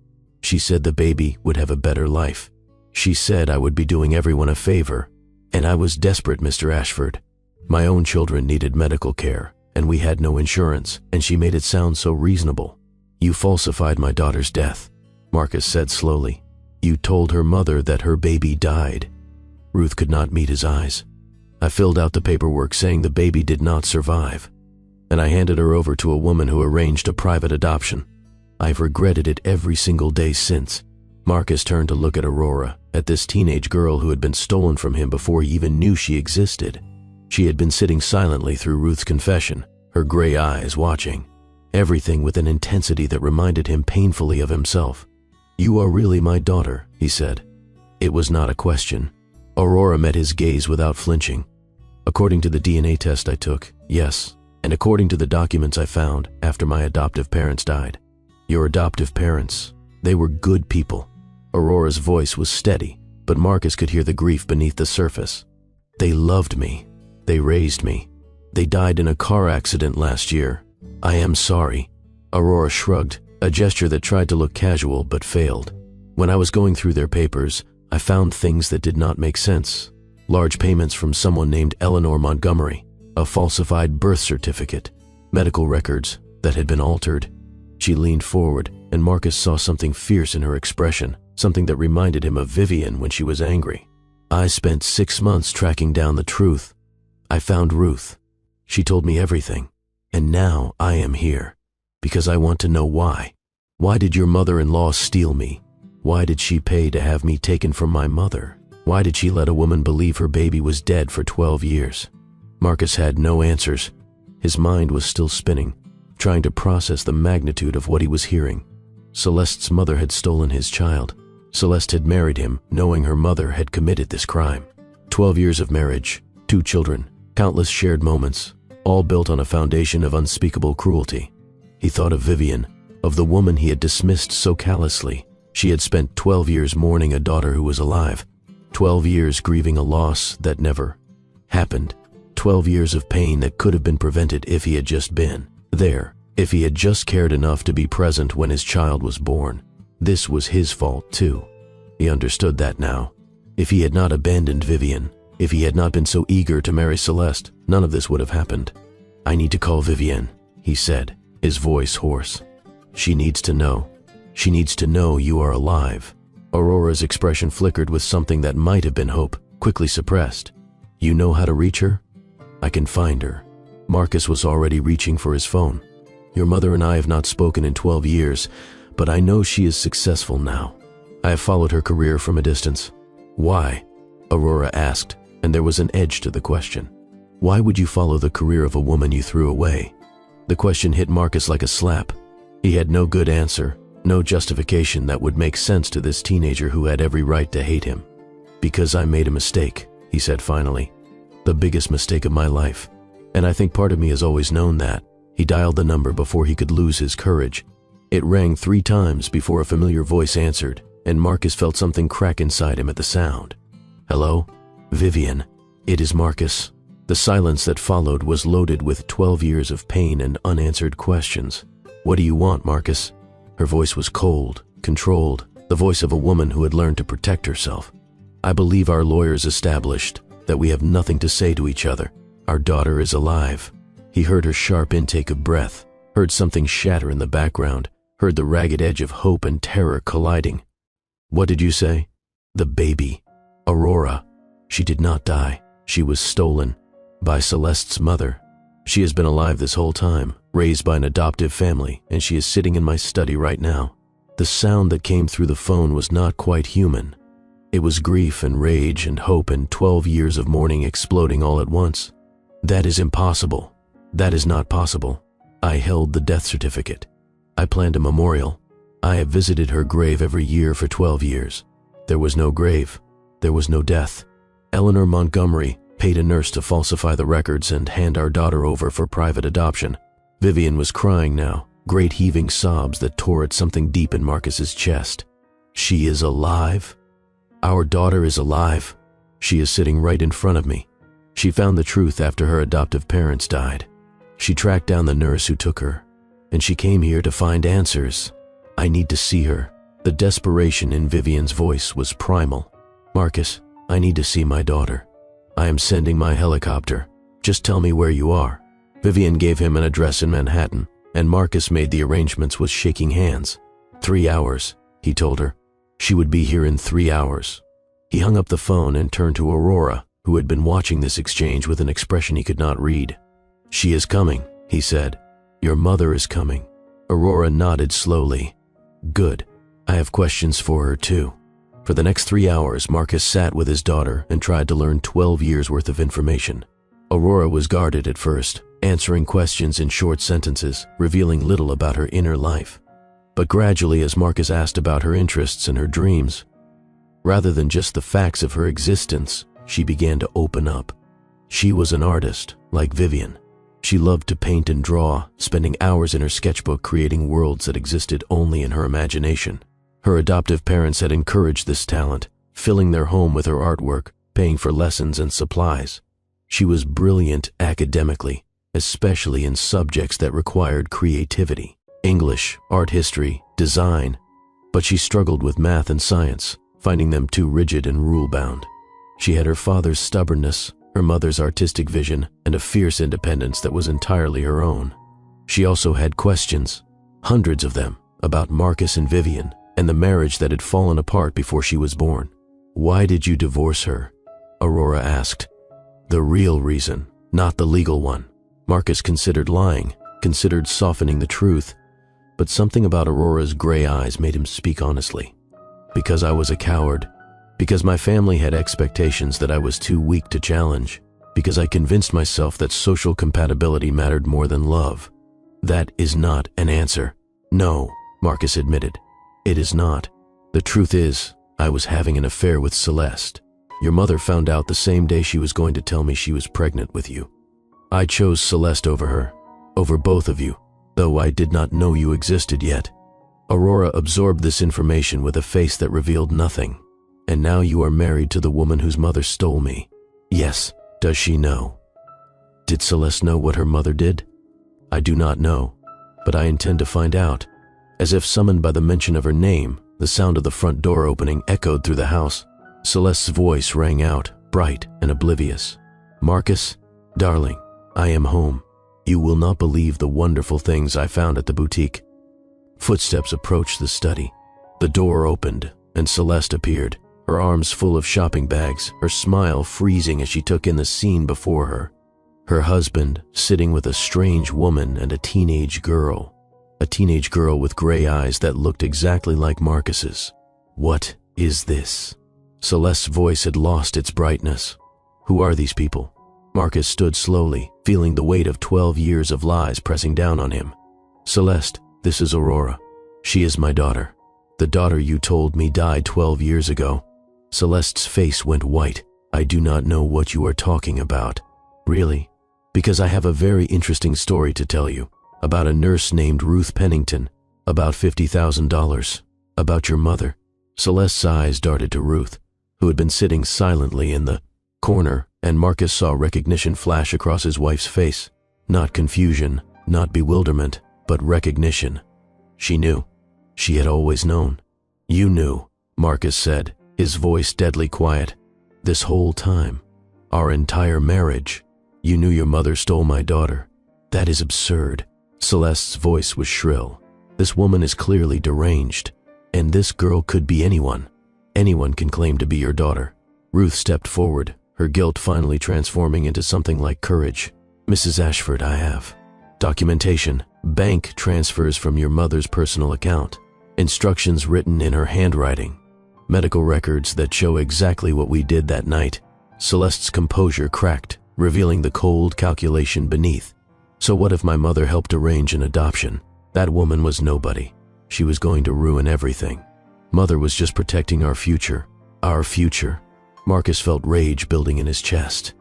She said the baby would have a better life. She said I would be doing everyone a favor, and I was desperate, Mr. Ashford. My own children needed medical care, and we had no insurance, and she made it sound so reasonable. You falsified my daughter's death, Marcus said slowly. You told her mother that her baby died. Ruth could not meet his eyes. I filled out the paperwork saying the baby did not survive, and I handed her over to a woman who arranged a private adoption. I've regretted it every single day since. Marcus turned to look at Aurora, at this teenage girl who had been stolen from him before he even knew she existed. She had been sitting silently through Ruth's confession, her gray eyes watching. Everything with an intensity that reminded him painfully of himself. You are really my daughter, he said. It was not a question. Aurora met his gaze without flinching. According to the DNA test I took, yes, and according to the documents I found after my adoptive parents died. Your adoptive parents, they were good people. Aurora's voice was steady, but Marcus could hear the grief beneath the surface. They loved me. They raised me. They died in a car accident last year. I am sorry. Aurora shrugged, a gesture that tried to look casual but failed. When I was going through their papers, I found things that did not make sense. Large payments from someone named Eleanor Montgomery, a falsified birth certificate, medical records that had been altered. She leaned forward, and Marcus saw something fierce in her expression, something that reminded him of Vivian when she was angry. I spent 6 months tracking down the truth. I found Ruth. She told me everything. And now I am here, because I want to know why. Why did your mother-in-law steal me? Why did she pay to have me taken from my mother? Why did she let a woman believe her baby was dead for 12 years? Marcus had no answers. His mind was still spinning, trying to process the magnitude of what he was hearing. Celeste's mother had stolen his child. Celeste had married him, knowing her mother had committed this crime. 12 years of marriage, 2 children, countless shared moments, all built on a foundation of unspeakable cruelty. He thought of Vivian, of the woman he had dismissed so callously. She had spent 12 years mourning a daughter who was alive, 12 years grieving a loss that never happened, 12 years of pain that could have been prevented if he had just been there, if he had just cared enough to be present when his child was born. This was his fault too. He understood that now. If he had not abandoned Vivian, if he had not been so eager to marry Celeste, none of this would have happened. I need to call Vivian, he said, his voice hoarse. She needs to know. She needs to know you are alive. Aurora's expression flickered with something that might have been hope, quickly suppressed. You know how to reach her? I can find her. Marcus was already reaching for his phone. Your mother and I have not spoken in 12 years, but I know she is successful now. I have followed her career from a distance. Why? Aurora asked, and there was an edge to the question. Why would you follow the career of a woman you threw away? The question hit Marcus like a slap. He had no good answer, no justification that would make sense to this teenager who had every right to hate him. Because I made a mistake, he said finally. The biggest mistake of my life. And I think part of me has always known that. He dialed the number before he could lose his courage. It rang 3 times before a familiar voice answered, and Marcus felt something crack inside him at the sound. Hello? Vivian. It is Marcus. The silence that followed was loaded with 12 years of pain and unanswered questions. What do you want, Marcus? Her voice was cold, controlled, the voice of a woman who had learned to protect herself. "I believe our lawyers established that we have nothing to say to each other. Our daughter is alive." He heard her sharp intake of breath, heard something shatter in the background, heard the ragged edge of hope and terror colliding. "What did you say?" "The baby. Aurora. She did not die. She was stolen by Celeste's mother. She has been alive this whole time, raised by an adoptive family, and she is sitting in my study right now." The sound that came through the phone was not quite human. It was grief and rage and hope and 12 years of mourning exploding all at once. "That is impossible. That is not possible. I held the death certificate. I planned a memorial. I have visited her grave every year for 12 years. There was no grave. There was no death. Eleanor Montgomery paid a nurse to falsify the records and hand our daughter over for private adoption." Vivian was crying now, great heaving sobs that tore at something deep in Marcus's chest. "She is alive? Our daughter is alive. She is sitting right in front of me. She found the truth after her adoptive parents died. She tracked down the nurse who took her, and she came here to find answers. I need to see her." The desperation in Vivian's voice was primal. "Marcus, I need to see my daughter. I am sending my helicopter. Just tell me where you are." Vivian gave him an address in Manhattan, and Marcus made the arrangements with shaking hands. 3 hours, he told her. She would be here in 3 hours. He hung up the phone and turned to Aurora, who had been watching this exchange with an expression he could not read. "She is coming," he said. "Your mother is coming." Aurora nodded slowly. "Good. I have questions for her too." For the next 3 hours, Marcus sat with his daughter and tried to learn 12 years' worth of information. Aurora was guarded at first, answering questions in short sentences, revealing little about her inner life. But gradually, as Marcus asked about her interests and her dreams, rather than just the facts of her existence, she began to open up. She was an artist, like Vivian. She loved to paint and draw, spending hours in her sketchbook creating worlds that existed only in her imagination. Her adoptive parents had encouraged this talent, filling their home with her artwork, paying for lessons and supplies. She was brilliant academically, especially in subjects that required creativity: English, art history, design. But she struggled with math and science, finding them too rigid and rule-bound. She had her father's stubbornness, her mother's artistic vision, and a fierce independence that was entirely her own. She also had questions, hundreds of them, about Marcus and Vivian, and the marriage that had fallen apart before she was born. "Why did you divorce her?" Aurora asked. "The real reason, not the legal one." Marcus considered lying, considered softening the truth, but something about Aurora's gray eyes made him speak honestly. "Because I was a coward. Because my family had expectations that I was too weak to challenge. Because I convinced myself that social compatibility mattered more than love." "That is not an answer." "No," Marcus admitted. "It is not. The truth is, I was having an affair with Celeste. Your mother found out the same day she was going to tell me she was pregnant with you. I chose Celeste over her, over both of you, though I did not know you existed yet." Aurora absorbed this information with a face that revealed nothing. "And now you are married to the woman whose mother stole me." "Yes." "Does she know?" "Did Celeste know what her mother did?" "I do not know, but I intend to find out." As if summoned by the mention of her name, the sound of the front door opening echoed through the house. Celeste's voice rang out, bright and oblivious. "Marcus, darling, I am home. You will not believe the wonderful things I found at the boutique." Footsteps approached the study. The door opened, and Celeste appeared, her arms full of shopping bags, her smile freezing as she took in the scene before her. Her husband sitting with a strange woman and a teenage girl with gray eyes that looked exactly like Marcus's. "What is this?" Celeste's voice had lost its brightness. "Who are these people?" Marcus stood slowly, feeling the weight of 12 years of lies pressing down on him. "Celeste, this is Aurora. She is my daughter. The daughter you told me died 12 years ago." Celeste's face went white. "I do not know what you are talking about." "Really? Because I have a very interesting story to tell you. About a nurse named Ruth Pennington, about $50,000, about your mother." Celeste's eyes darted to Ruth, who had been sitting silently in the corner, and Marcus saw recognition flash across his wife's face. Not confusion, not bewilderment, but recognition. She knew. She had always known. You knew, Marcus said, his voice deadly quiet. This whole time, our entire marriage, you knew your mother stole my daughter. That is absurd. Celeste's voice was shrill. This woman is clearly deranged, and this girl could be anyone. Anyone can claim to be your daughter. Ruth stepped forward, her guilt finally transforming into something like courage. Mrs. Ashford, I have documentation, bank transfers from your mother's personal account, instructions written in her handwriting, medical records that show exactly what we did that night. Celeste's composure cracked, revealing the cold calculation beneath. So what if my mother helped arrange an adoption? That woman was nobody. She was going to ruin everything. Mother was just protecting our future. Our future. Marcus felt rage building in his chest.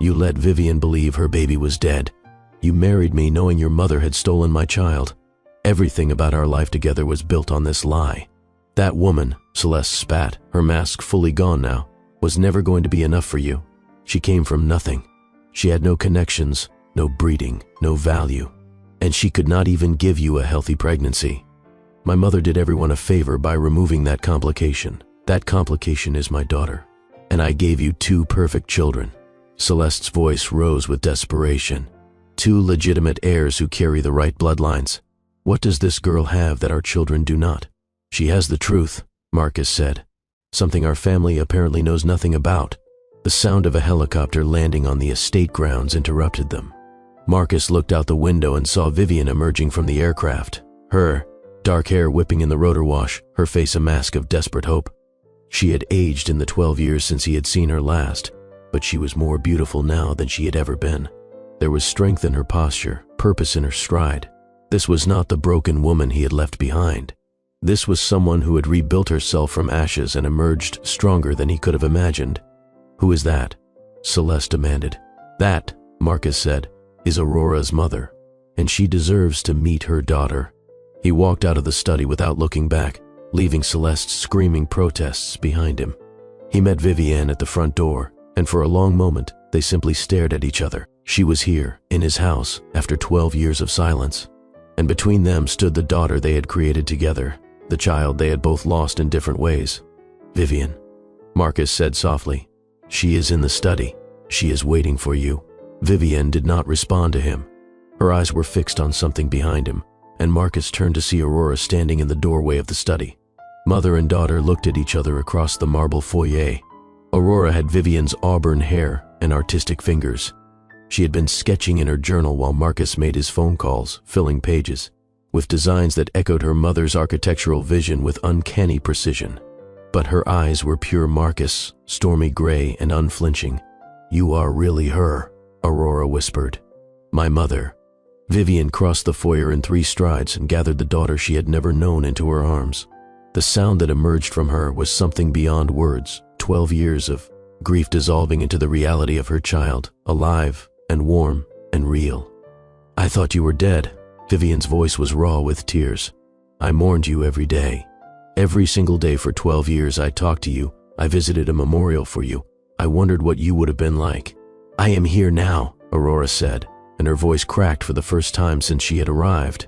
You let Vivian believe her baby was dead. You married me knowing your mother had stolen my child. Everything about our life together was built on this lie. That woman, Celeste spat, her mask fully gone now, was never going to be enough for you. She came from nothing. She had no connections, no breeding, no value. And she could not even give you a healthy pregnancy. My mother did everyone a favor by removing that complication. That complication is my daughter. And I gave you 2 perfect children. Celeste's voice rose with desperation. 2 legitimate heirs who carry the right bloodlines. What does this girl have that our children do not? She has the truth, Marcus said. Something our family apparently knows nothing about. The sound of a helicopter landing on the estate grounds interrupted them. Marcus looked out the window and saw Vivian emerging from the aircraft. Her, dark hair whipping in the rotor wash, her face a mask of desperate hope. She had aged in the 12 years since he had seen her last, but she was more beautiful now than she had ever been. There was strength in her posture, purpose in her stride. This was not the broken woman he had left behind. This was someone who had rebuilt herself from ashes and emerged stronger than he could have imagined. Who is that? Celeste demanded. That, Marcus said, is Aurora's mother, and she deserves to meet her daughter. He walked out of the study without looking back, leaving Celeste's screaming protests behind him. He met Vivienne at the front door, and for a long moment, they simply stared at each other. She was here, in his house, after 12 years of silence. And between them stood the daughter they had created together, the child they had both lost in different ways. Vivian, Marcus said softly. She is in the study. She is waiting for you. Vivian did not respond to him. Her eyes were fixed on something behind him, and Marcus turned to see Aurora standing in the doorway of the study. Mother and daughter looked at each other across the marble foyer. Aurora had Vivian's auburn hair and artistic fingers. She had been sketching in her journal while Marcus made his phone calls, filling pages, with designs that echoed her mother's architectural vision with uncanny precision. But her eyes were pure Marcus, stormy gray and unflinching. You are really her, Aurora whispered. My mother. Vivian crossed the foyer in 3 strides and gathered the daughter she had never known into her arms. The sound that emerged from her was something beyond words. 12 years of grief dissolving into the reality of her child, alive and warm and real. I thought you were dead. Vivian's voice was raw with tears. I mourned you every day. Every single day for 12 years I talked to you. I visited a memorial for you. I wondered what you would have been like. I am here now, Aurora said, and her voice cracked for the first time since she had arrived.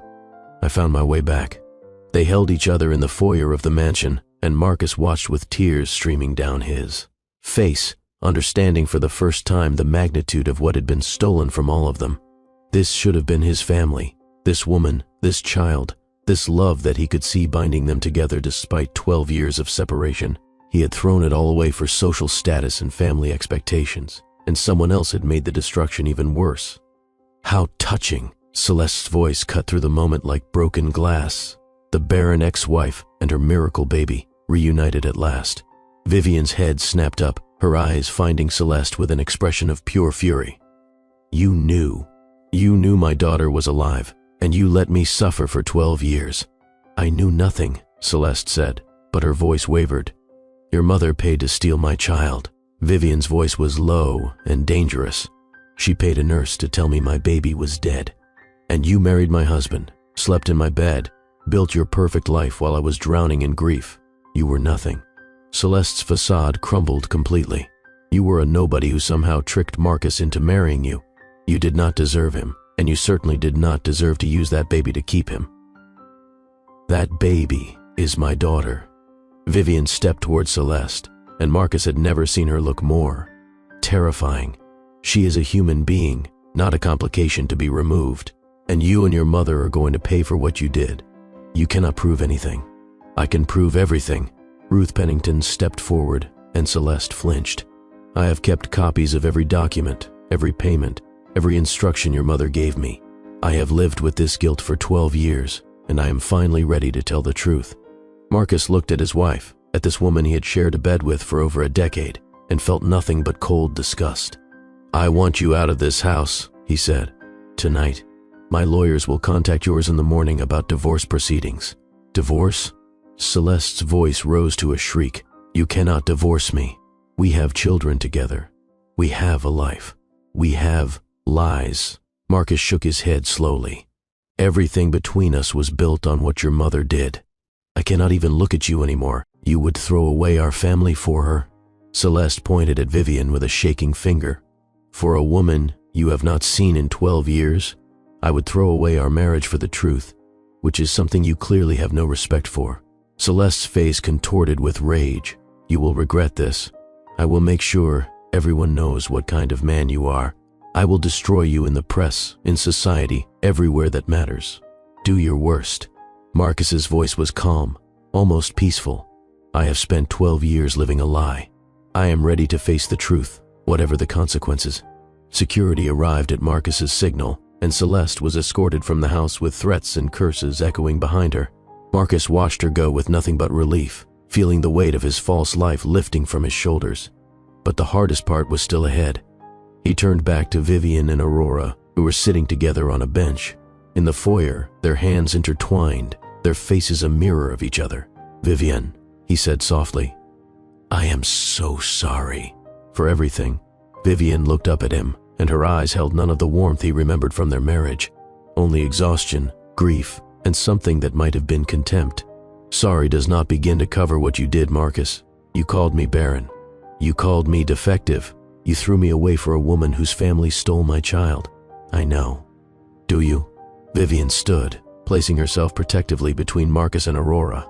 I found my way back. They held each other in the foyer of the mansion, and Marcus watched with tears streaming down his face, understanding for the first time the magnitude of what had been stolen from all of them. This should have been his family, this woman, this child, this love that he could see binding them together despite 12 years of separation. He had thrown it all away for social status and family expectations, and someone else had made the destruction even worse. How touching! Celeste's voice cut through the moment like broken glass. The barren ex-wife and her miracle baby reunited at last. Vivian's head snapped up, her eyes finding Celeste with an expression of pure fury. You knew my daughter was alive, and you let me suffer for 12 years. I knew nothing, Celeste said, but her voice wavered. Your mother paid to steal my child. Vivian's voice was low and dangerous. She paid a nurse to tell me my baby was dead. And you married my husband, slept in my bed, built your perfect life while I was drowning in grief. You were nothing. Celeste's facade crumbled completely. You were a nobody who somehow tricked Marcus into marrying you. You did not deserve him, and you certainly did not deserve to use that baby to keep him. That baby is my daughter. Vivian stepped toward Celeste, and Marcus had never seen her look more terrifying. She is a human being, not a complication to be removed, and you and your mother are going to pay for what you did. You cannot prove anything. I can prove everything. Ruth Pennington stepped forward, and Celeste flinched. I have kept copies of every document, every payment, every instruction your mother gave me. I have lived with this guilt for 12 years, and I am finally ready to tell the truth. Marcus looked at his wife, at this woman he had shared a bed with for over a decade, and felt nothing but cold disgust. I want you out of this house, he said. Tonight. My lawyers will contact yours in the morning about divorce proceedings. Divorce? Celeste's voice rose to a shriek. You cannot divorce me. We have children together. We have a life. We have lies. Marcus shook his head slowly. Everything between us was built on what your mother did. I cannot even look at you anymore. You would throw away our family for her? Celeste pointed at Vivian with a shaking finger. For a woman you have not seen in 12 years, I would throw away our marriage for the truth, which is something you clearly have no respect for. Celeste's face contorted with rage. You will regret this. I will make sure everyone knows what kind of man you are. I will destroy you in the press, in society, everywhere that matters. Do your worst. Marcus's voice was calm, almost peaceful. I have spent 12 years living a lie. I am ready to face the truth, whatever the consequences. Security arrived at Marcus's signal, and Celeste was escorted from the house with threats and curses echoing behind her. Marcus watched her go with nothing but relief, feeling the weight of his false life lifting from his shoulders. But the hardest part was still ahead. He turned back to Vivian and Aurora, who were sitting together on a bench. In the foyer, their hands intertwined, their faces a mirror of each other. Vivian, he said softly, I am so sorry for everything. Vivian looked up at him, and her eyes held none of the warmth he remembered from their marriage, only exhaustion, grief, and something that might have been contempt. Sorry does not begin to cover what you did, Marcus. You called me barren. You called me defective. You threw me away for a woman whose family stole my child. I know. Do you? Vivian stood, placing herself protectively between Marcus and Aurora.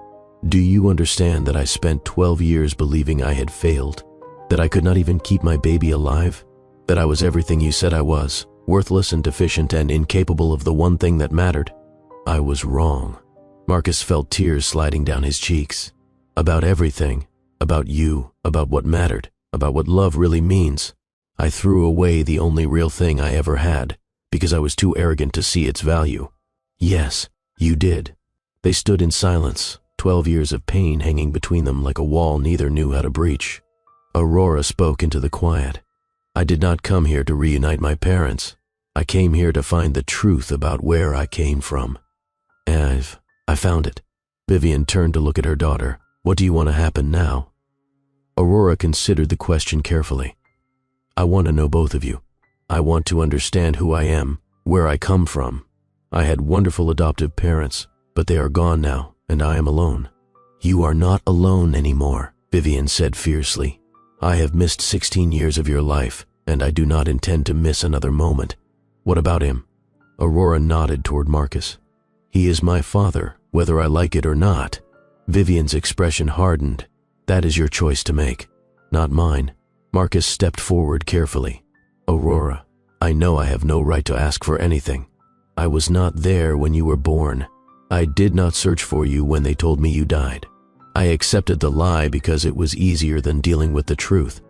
Do you understand that I spent 12 years believing I had failed? That I could not even keep my baby alive? That I was everything you said I was, worthless and deficient and incapable of the one thing that mattered? I was wrong. Marcus felt tears sliding down his cheeks. About everything. About you. About what mattered. About what love really means. I threw away the only real thing I ever had, because I was too arrogant to see its value. Yes, you did. They stood in silence, 12 years of pain hanging between them like a wall neither knew how to breach. Aurora spoke into the quiet. I did not come here to reunite my parents. I came here to find the truth about where I came from. And I found it. Vivian turned to look at her daughter. What do you want to happen now? Aurora considered the question carefully. I want to know both of you. I want to understand who I am, where I come from. I had wonderful adoptive parents, but they are gone now, and I am alone. You are not alone anymore, Vivian said fiercely. I have missed 16 years of your life, and I do not intend to miss another moment. What about him? Aurora nodded toward Marcus. He is my father, whether I like it or not. Vivian's expression hardened. That is your choice to make, not mine. Marcus stepped forward carefully. Aurora, I know I have no right to ask for anything. I was not there when you were born. I did not search for you when they told me you died. I accepted the lie because it was easier than dealing with the truth.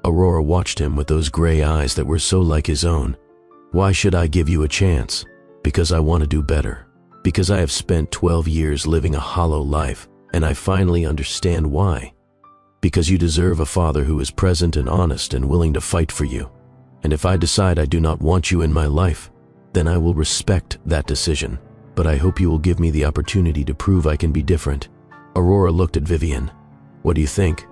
Aurora watched him with those gray eyes that were so like his own. Why should I give you a chance? Because I want to do better. Because I have spent 12 years living a hollow life, and I finally understand why. Because you deserve a father who is present and honest and willing to fight for you. And if I decide I do not want you in my life, then I will respect that decision. But I hope you will give me the opportunity to prove I can be different. Aurora looked at Vivian. What do you think?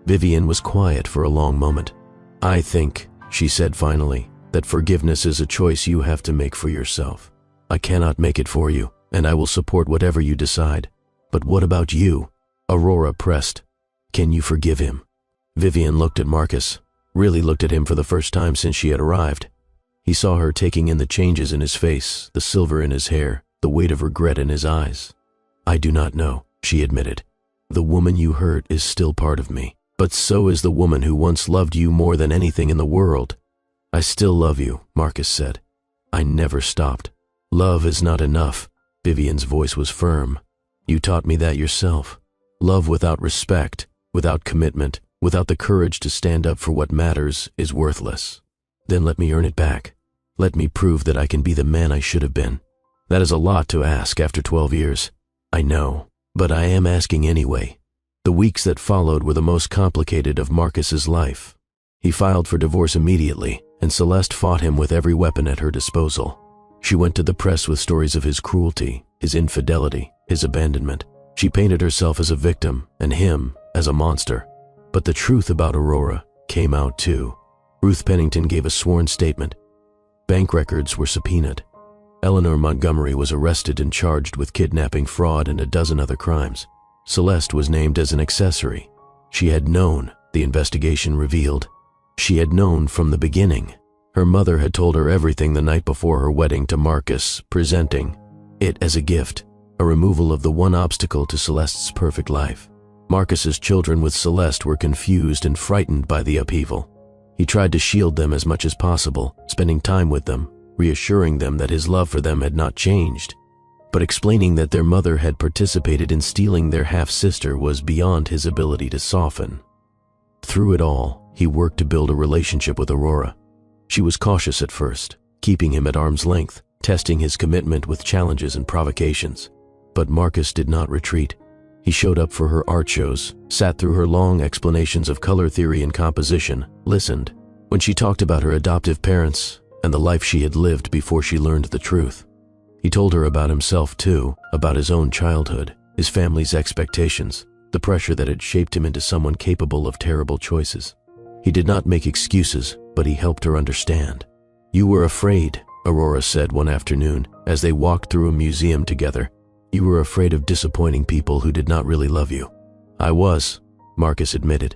Vivian was quiet for a long moment. I think, she said finally, that forgiveness is a choice you have to make for yourself. I cannot make it for you, and I will support whatever you decide. But what about you? Aurora pressed. Can you forgive him? Vivian looked at Marcus, really looked at him for the first time since she had arrived. He saw her taking in the changes in his face, the silver in his hair, the weight of regret in his eyes. I do not know, she admitted. The woman you hurt is still part of me, but so is the woman who once loved you more than anything in the world. I still love you, Marcus said. I never stopped. Love is not enough. Vivian's voice was firm. You taught me that yourself. Love without respect, without commitment, without the courage to stand up for what matters is worthless. Then let me earn it back. Let me prove that I can be the man I should have been. That is a lot to ask after 12 years. I know, but I am asking anyway. The weeks that followed were the most complicated of Marcus's life. He filed for divorce immediately, and Celeste fought him with every weapon at her disposal. She went to the press with stories of his cruelty, his infidelity, his abandonment. She painted herself as a victim and him as a monster. But the truth about Aurora came out too. Ruth Pennington gave a sworn statement. Bank records were subpoenaed. Eleanor Montgomery was arrested and charged with kidnapping, fraud, and a dozen other crimes. Celeste was named as an accessory. She had known, the investigation revealed. She had known from the beginning. Her mother had told her everything the night before her wedding to Marcus, presenting it as a gift, a removal of the one obstacle to Celeste's perfect life. Marcus's children with Celeste were confused and frightened by the upheaval. He tried to shield them as much as possible, spending time with them, reassuring them that his love for them had not changed. But explaining that their mother had participated in stealing their half-sister was beyond his ability to soften. Through it all, he worked to build a relationship with Aurora. She was cautious at first, keeping him at arm's length, testing his commitment with challenges and provocations. But Marcus did not retreat. He showed up for her art shows, sat through her long explanations of color theory and composition, listened when she talked about her adoptive parents and the life she had lived before she learned the truth. He told her about himself too, about his own childhood, his family's expectations, the pressure that had shaped him into someone capable of terrible choices. He did not make excuses, but he helped her understand. You were afraid, Aurora said one afternoon as they walked through a museum together. You were afraid of disappointing people who did not really love you. I was, Marcus admitted,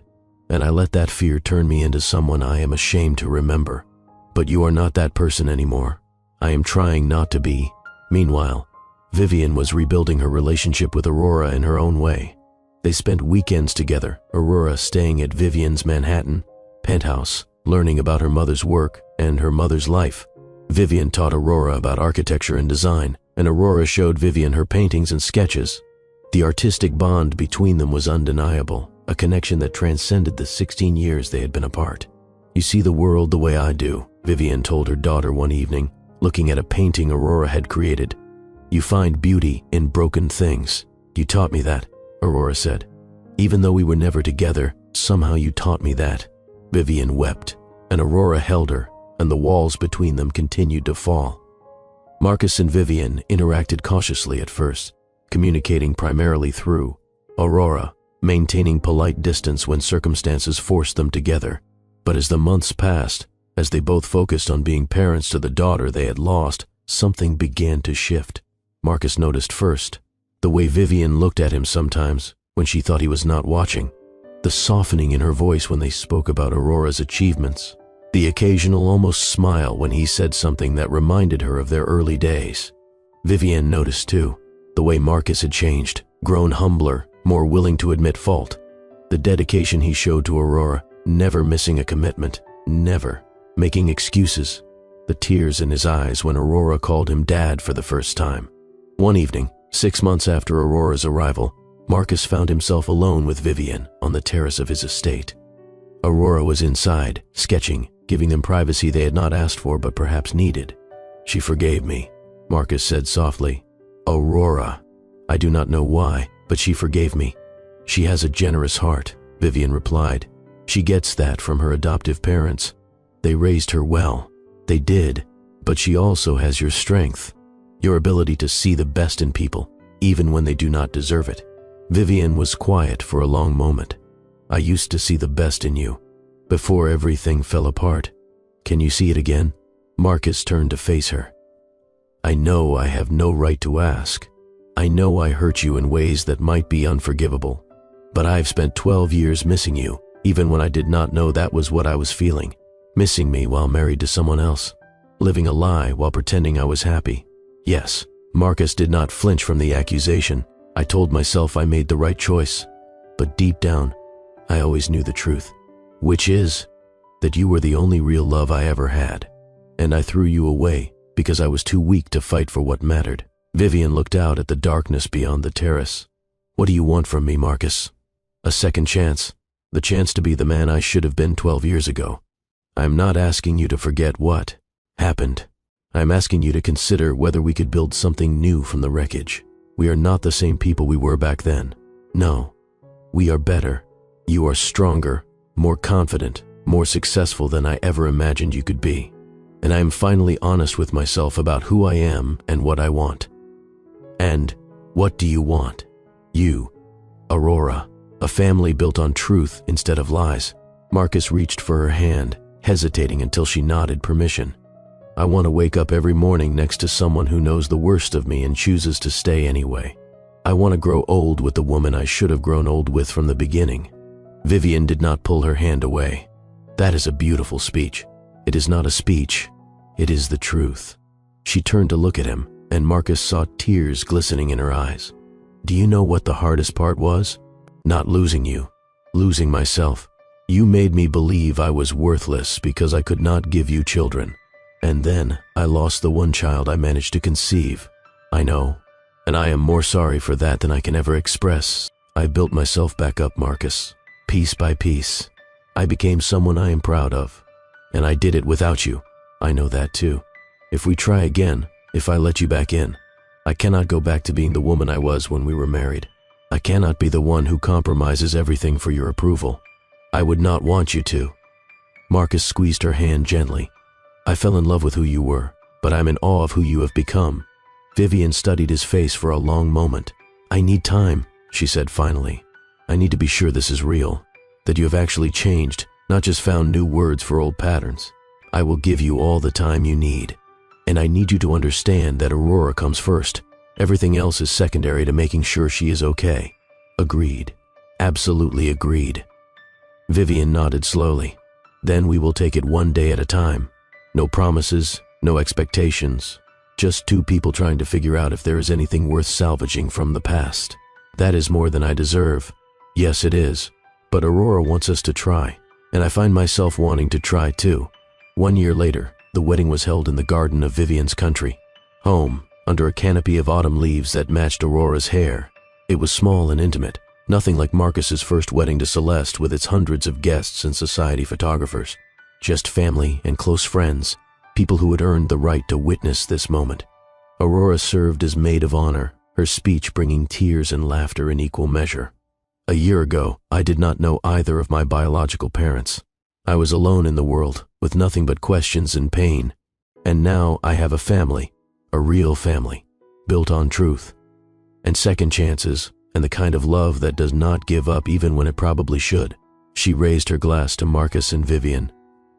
and I let that fear turn me into someone I am ashamed to remember. But you are not that person anymore. I am trying not to be. Meanwhile, Vivian was rebuilding her relationship with Aurora in her own way. They spent weekends together, Aurora staying at Vivian's Manhattan penthouse, learning about her mother's work and her mother's life. Vivian taught Aurora about architecture and design, and Aurora showed Vivian her paintings and sketches. The artistic bond between them was undeniable, a connection that transcended the 16 years they had been apart. You see the world the way I do, Vivian told her daughter one evening, looking at a painting Aurora had created. You find beauty in broken things. You taught me that, Aurora said. Even though we were never together, somehow you taught me that. Vivian wept, and Aurora held her, and the walls between them continued to fall. Marcus and Vivian interacted cautiously at first, communicating primarily through Aurora, maintaining polite distance when circumstances forced them together. But as the months passed, as they both focused on being parents to the daughter they had lost, something began to shift. Marcus noticed first the way Vivian looked at him sometimes when she thought he was not watching, the softening in her voice when they spoke about Aurora's achievements, the occasional almost smile when he said something that reminded her of their early days. Vivian noticed too the way Marcus had changed, grown humbler, more willing to admit fault. The dedication he showed to Aurora, never missing a commitment, never making excuses. The tears in his eyes when Aurora called him Dad for the first time. One evening, 6 months after Aurora's arrival, Marcus found himself alone with Vivian on the terrace of his estate. Aurora was inside, sketching, giving them privacy they had not asked for but perhaps needed. She forgave me, Marcus said softly. Aurora. I do not know why, but she forgave me. She has a generous heart, Vivian replied. She gets that from her adoptive parents. They raised her well. They did, but she also has your strength, your ability to see the best in people, even when they do not deserve it. Vivian was quiet for a long moment. I used to see the best in you, before everything fell apart. Can you see it again? Marcus turned to face her. I know I have no right to ask. I know I hurt you in ways that might be unforgivable, but I've spent 12 years missing you, even when I did not know that was what I was feeling. Missing me while married to someone else, living a lie while pretending I was happy. Yes, Marcus did not flinch from the accusation. I told myself I made the right choice. but deep down, I always knew the truth, which is that you were the only real love I ever had, and I threw you away because I was too weak to fight for what mattered." Vivian looked out at the darkness beyond the terrace. "What do you want from me, Marcus?" "A second chance. The chance to be the man I should have been 12 years ago. I'm not asking you to forget what happened. I'm asking you to consider whether we could build something new from the wreckage. We are not the same people we were back then. No, we are better. You are stronger, more confident, more successful than I ever imagined you could be. And I am finally honest with myself about who I am and what I want." "And what do you want?" "You, Aurora, a family built on truth instead of lies." Marcus reached for her hand, hesitating until she nodded permission. "I want to wake up every morning next to someone who knows the worst of me and chooses to stay anyway. I want to grow old with the woman I should have grown old with from the beginning." Vivian did not pull her hand away. "That is a beautiful speech." "It is not a speech. It is the truth." She turned to look at him, and Marcus saw tears glistening in her eyes. "Do you know what the hardest part was? Not losing you, losing myself. You made me believe I was worthless because I could not give you children. And then I lost the one child I managed to conceive. I know, and I am more sorry for that than I can ever express. I built myself back up, Marcus, piece by piece. I became someone I am proud of. And I did it without you. I know that too. If we try again, if I let you back in, I cannot go back to being the woman I was when we were married. I cannot be the one who compromises everything for your approval. I would not want you to." Marcus squeezed her hand gently. "I fell in love with who you were, but I'm in awe of who you have become." Vivian studied his face for a long moment. "I need time," she said finally. "I need to be sure this is real, that you have actually changed, not just found new words for old patterns. I will give you all the time you need. And I need you to understand that Aurora comes first. Everything else is secondary to making sure she is okay." "Agreed. Absolutely agreed." Vivian nodded slowly. "Then we will take it one day at a time. No promises, no expectations. Just two people trying to figure out if there is anything worth salvaging from the past. That is more than I deserve. Yes, it is. But Aurora wants us to try, and I find myself wanting to try too." 1 year later, the wedding was held in the garden of Vivian's country. Home, under a canopy of autumn leaves that matched Aurora's hair. It was small and intimate, nothing like Marcus's first wedding to Celeste with its hundreds of guests and society photographers. Just family and close friends, people who had earned the right to witness this moment. Aurora served as maid of honor, her speech bringing tears and laughter in equal measure. A year ago, I did not know either of my biological parents. I was alone in the world, with nothing but questions and pain. And now I have a family, a real family, built on truth, and second chances, and the kind of love that does not give up even when it probably should. She raised her glass to Marcus and Vivian,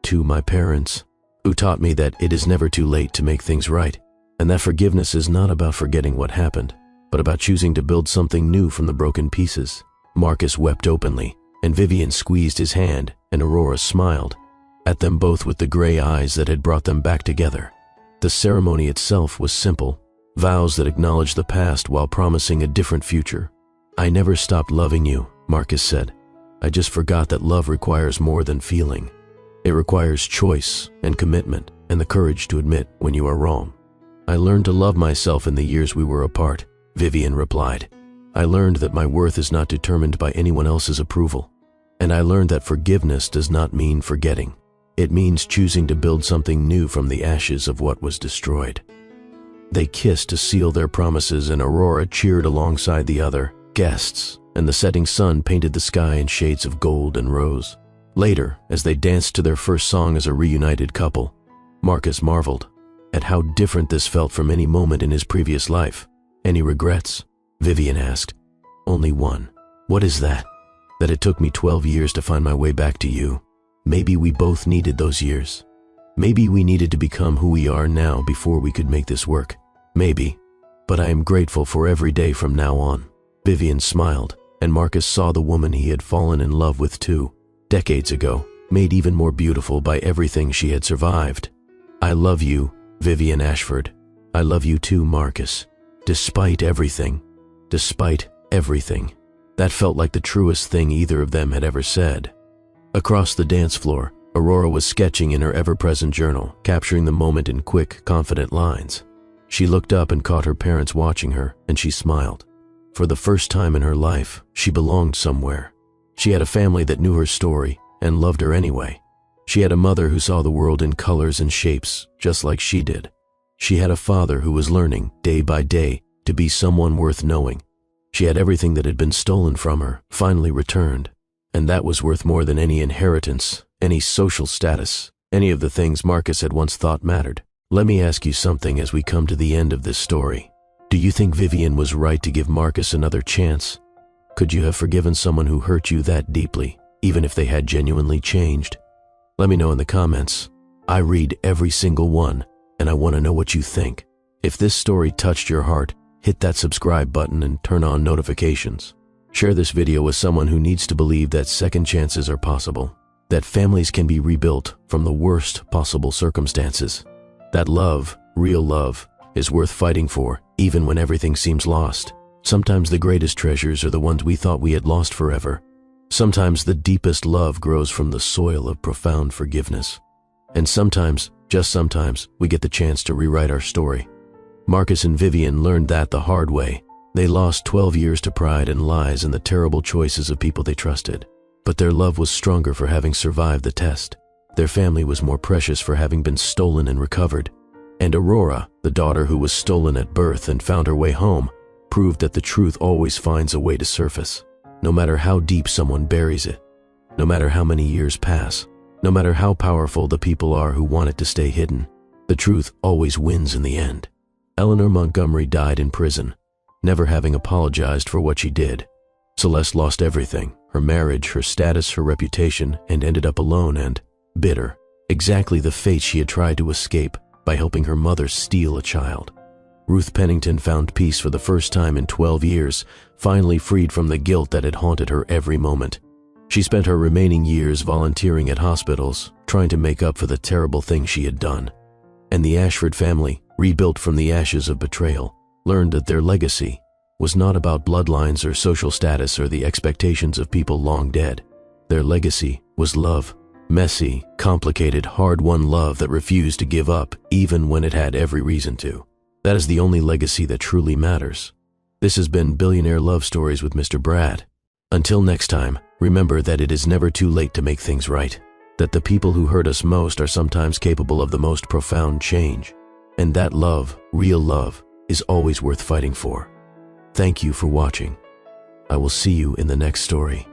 to my parents, who taught me that it is never too late to make things right, and that forgiveness is not about forgetting what happened, but about choosing to build something new from the broken pieces. Marcus wept openly, and Vivian squeezed his hand, and Aurora smiled at them both with the gray eyes that had brought them back together. The ceremony itself was simple, vows that acknowledged the past while promising a different future. "I never stopped loving you," Marcus said. "I just forgot that love requires more than feeling. It requires choice and commitment and the courage to admit when you are wrong." "I learned to love myself in the years we were apart," Vivian replied. "I learned that my worth is not determined by anyone else's approval. And I learned that forgiveness does not mean forgetting. It means choosing to build something new from the ashes of what was destroyed." They kissed to seal their promises, and Aurora cheered alongside the other guests, and the setting sun painted the sky in shades of gold and rose. Later, as they danced to their first song as a reunited couple, Marcus marveled at how different this felt from any moment in his previous life. "Any regrets?" Vivian asked. "Only one." "What is that?" "That it took me 12 years to find my way back to you. Maybe we both needed those years. Maybe we needed to become who we are now before we could make this work. Maybe. But I am grateful for every day from now on." Vivian smiled, and Marcus saw the woman he had fallen in love with too, decades ago, made even more beautiful by everything she had survived. "I love you, Vivian Ashford. I love you too, Marcus. Despite everything. Despite everything." That felt like the truest thing either of them had ever said. Across the dance floor, Aurora was sketching in her ever-present journal, capturing the moment in quick, confident lines. She looked up and caught her parents watching her, and she smiled. For the first time in her life, she belonged somewhere. She had a family that knew her story and loved her anyway. She had a mother who saw the world in colors and shapes, just like she did. She had a father who was learning, day by day, to be someone worth knowing. She had everything that had been stolen from her, finally returned. And that was worth more than any inheritance, any social status, any of the things Marcus had once thought mattered. Let me ask you something as we come to the end of this story. Do you think Vivian was right to give Marcus another chance? Could you have forgiven someone who hurt you that deeply, even if they had genuinely changed? Let me know in the comments. I read every single one, and I want to know what you think. If this story touched your heart, hit that subscribe button and turn on notifications. Share this video with someone who needs to believe that second chances are possible, that families can be rebuilt from the worst possible circumstances, that love, real love, is worth fighting for, even when everything seems lost. Sometimes the greatest treasures are the ones we thought we had lost forever. Sometimes the deepest love grows from the soil of profound forgiveness. And sometimes, just sometimes, we get the chance to rewrite our story. Marcus and Vivian learned that the hard way. They lost 12 years to pride and lies and the terrible choices of people they trusted. But their love was stronger for having survived the test. Their family was more precious for having been stolen and recovered. And Aurora, the daughter who was stolen at birth and found her way home, proved that the truth always finds a way to surface. No matter how deep someone buries it, no matter how many years pass, no matter how powerful the people are who want it to stay hidden, the truth always wins in the end. Eleanor Montgomery died in prison, never having apologized for what she did. Celeste lost everything, her marriage, her status, her reputation, and ended up alone and bitter. Exactly the fate she had tried to escape by helping her mother steal a child. Ruth Pennington found peace for the first time in 12 years, finally freed from the guilt that had haunted her every moment. She spent her remaining years volunteering at hospitals, trying to make up for the terrible things she had done. And the Ashford family, rebuilt from the ashes of betrayal, learned that their legacy was not about bloodlines or social status or the expectations of people long dead. Their legacy was love. Messy, complicated, hard-won love that refused to give up even when it had every reason to. That is the only legacy that truly matters. This has been Billionaire Love Stories with Mr. Brad. Until next time, remember that it is never too late to make things right, that the people who hurt us most are sometimes capable of the most profound change, and that love, real love, is always worth fighting for. Thank you for watching. I will see you in the next story.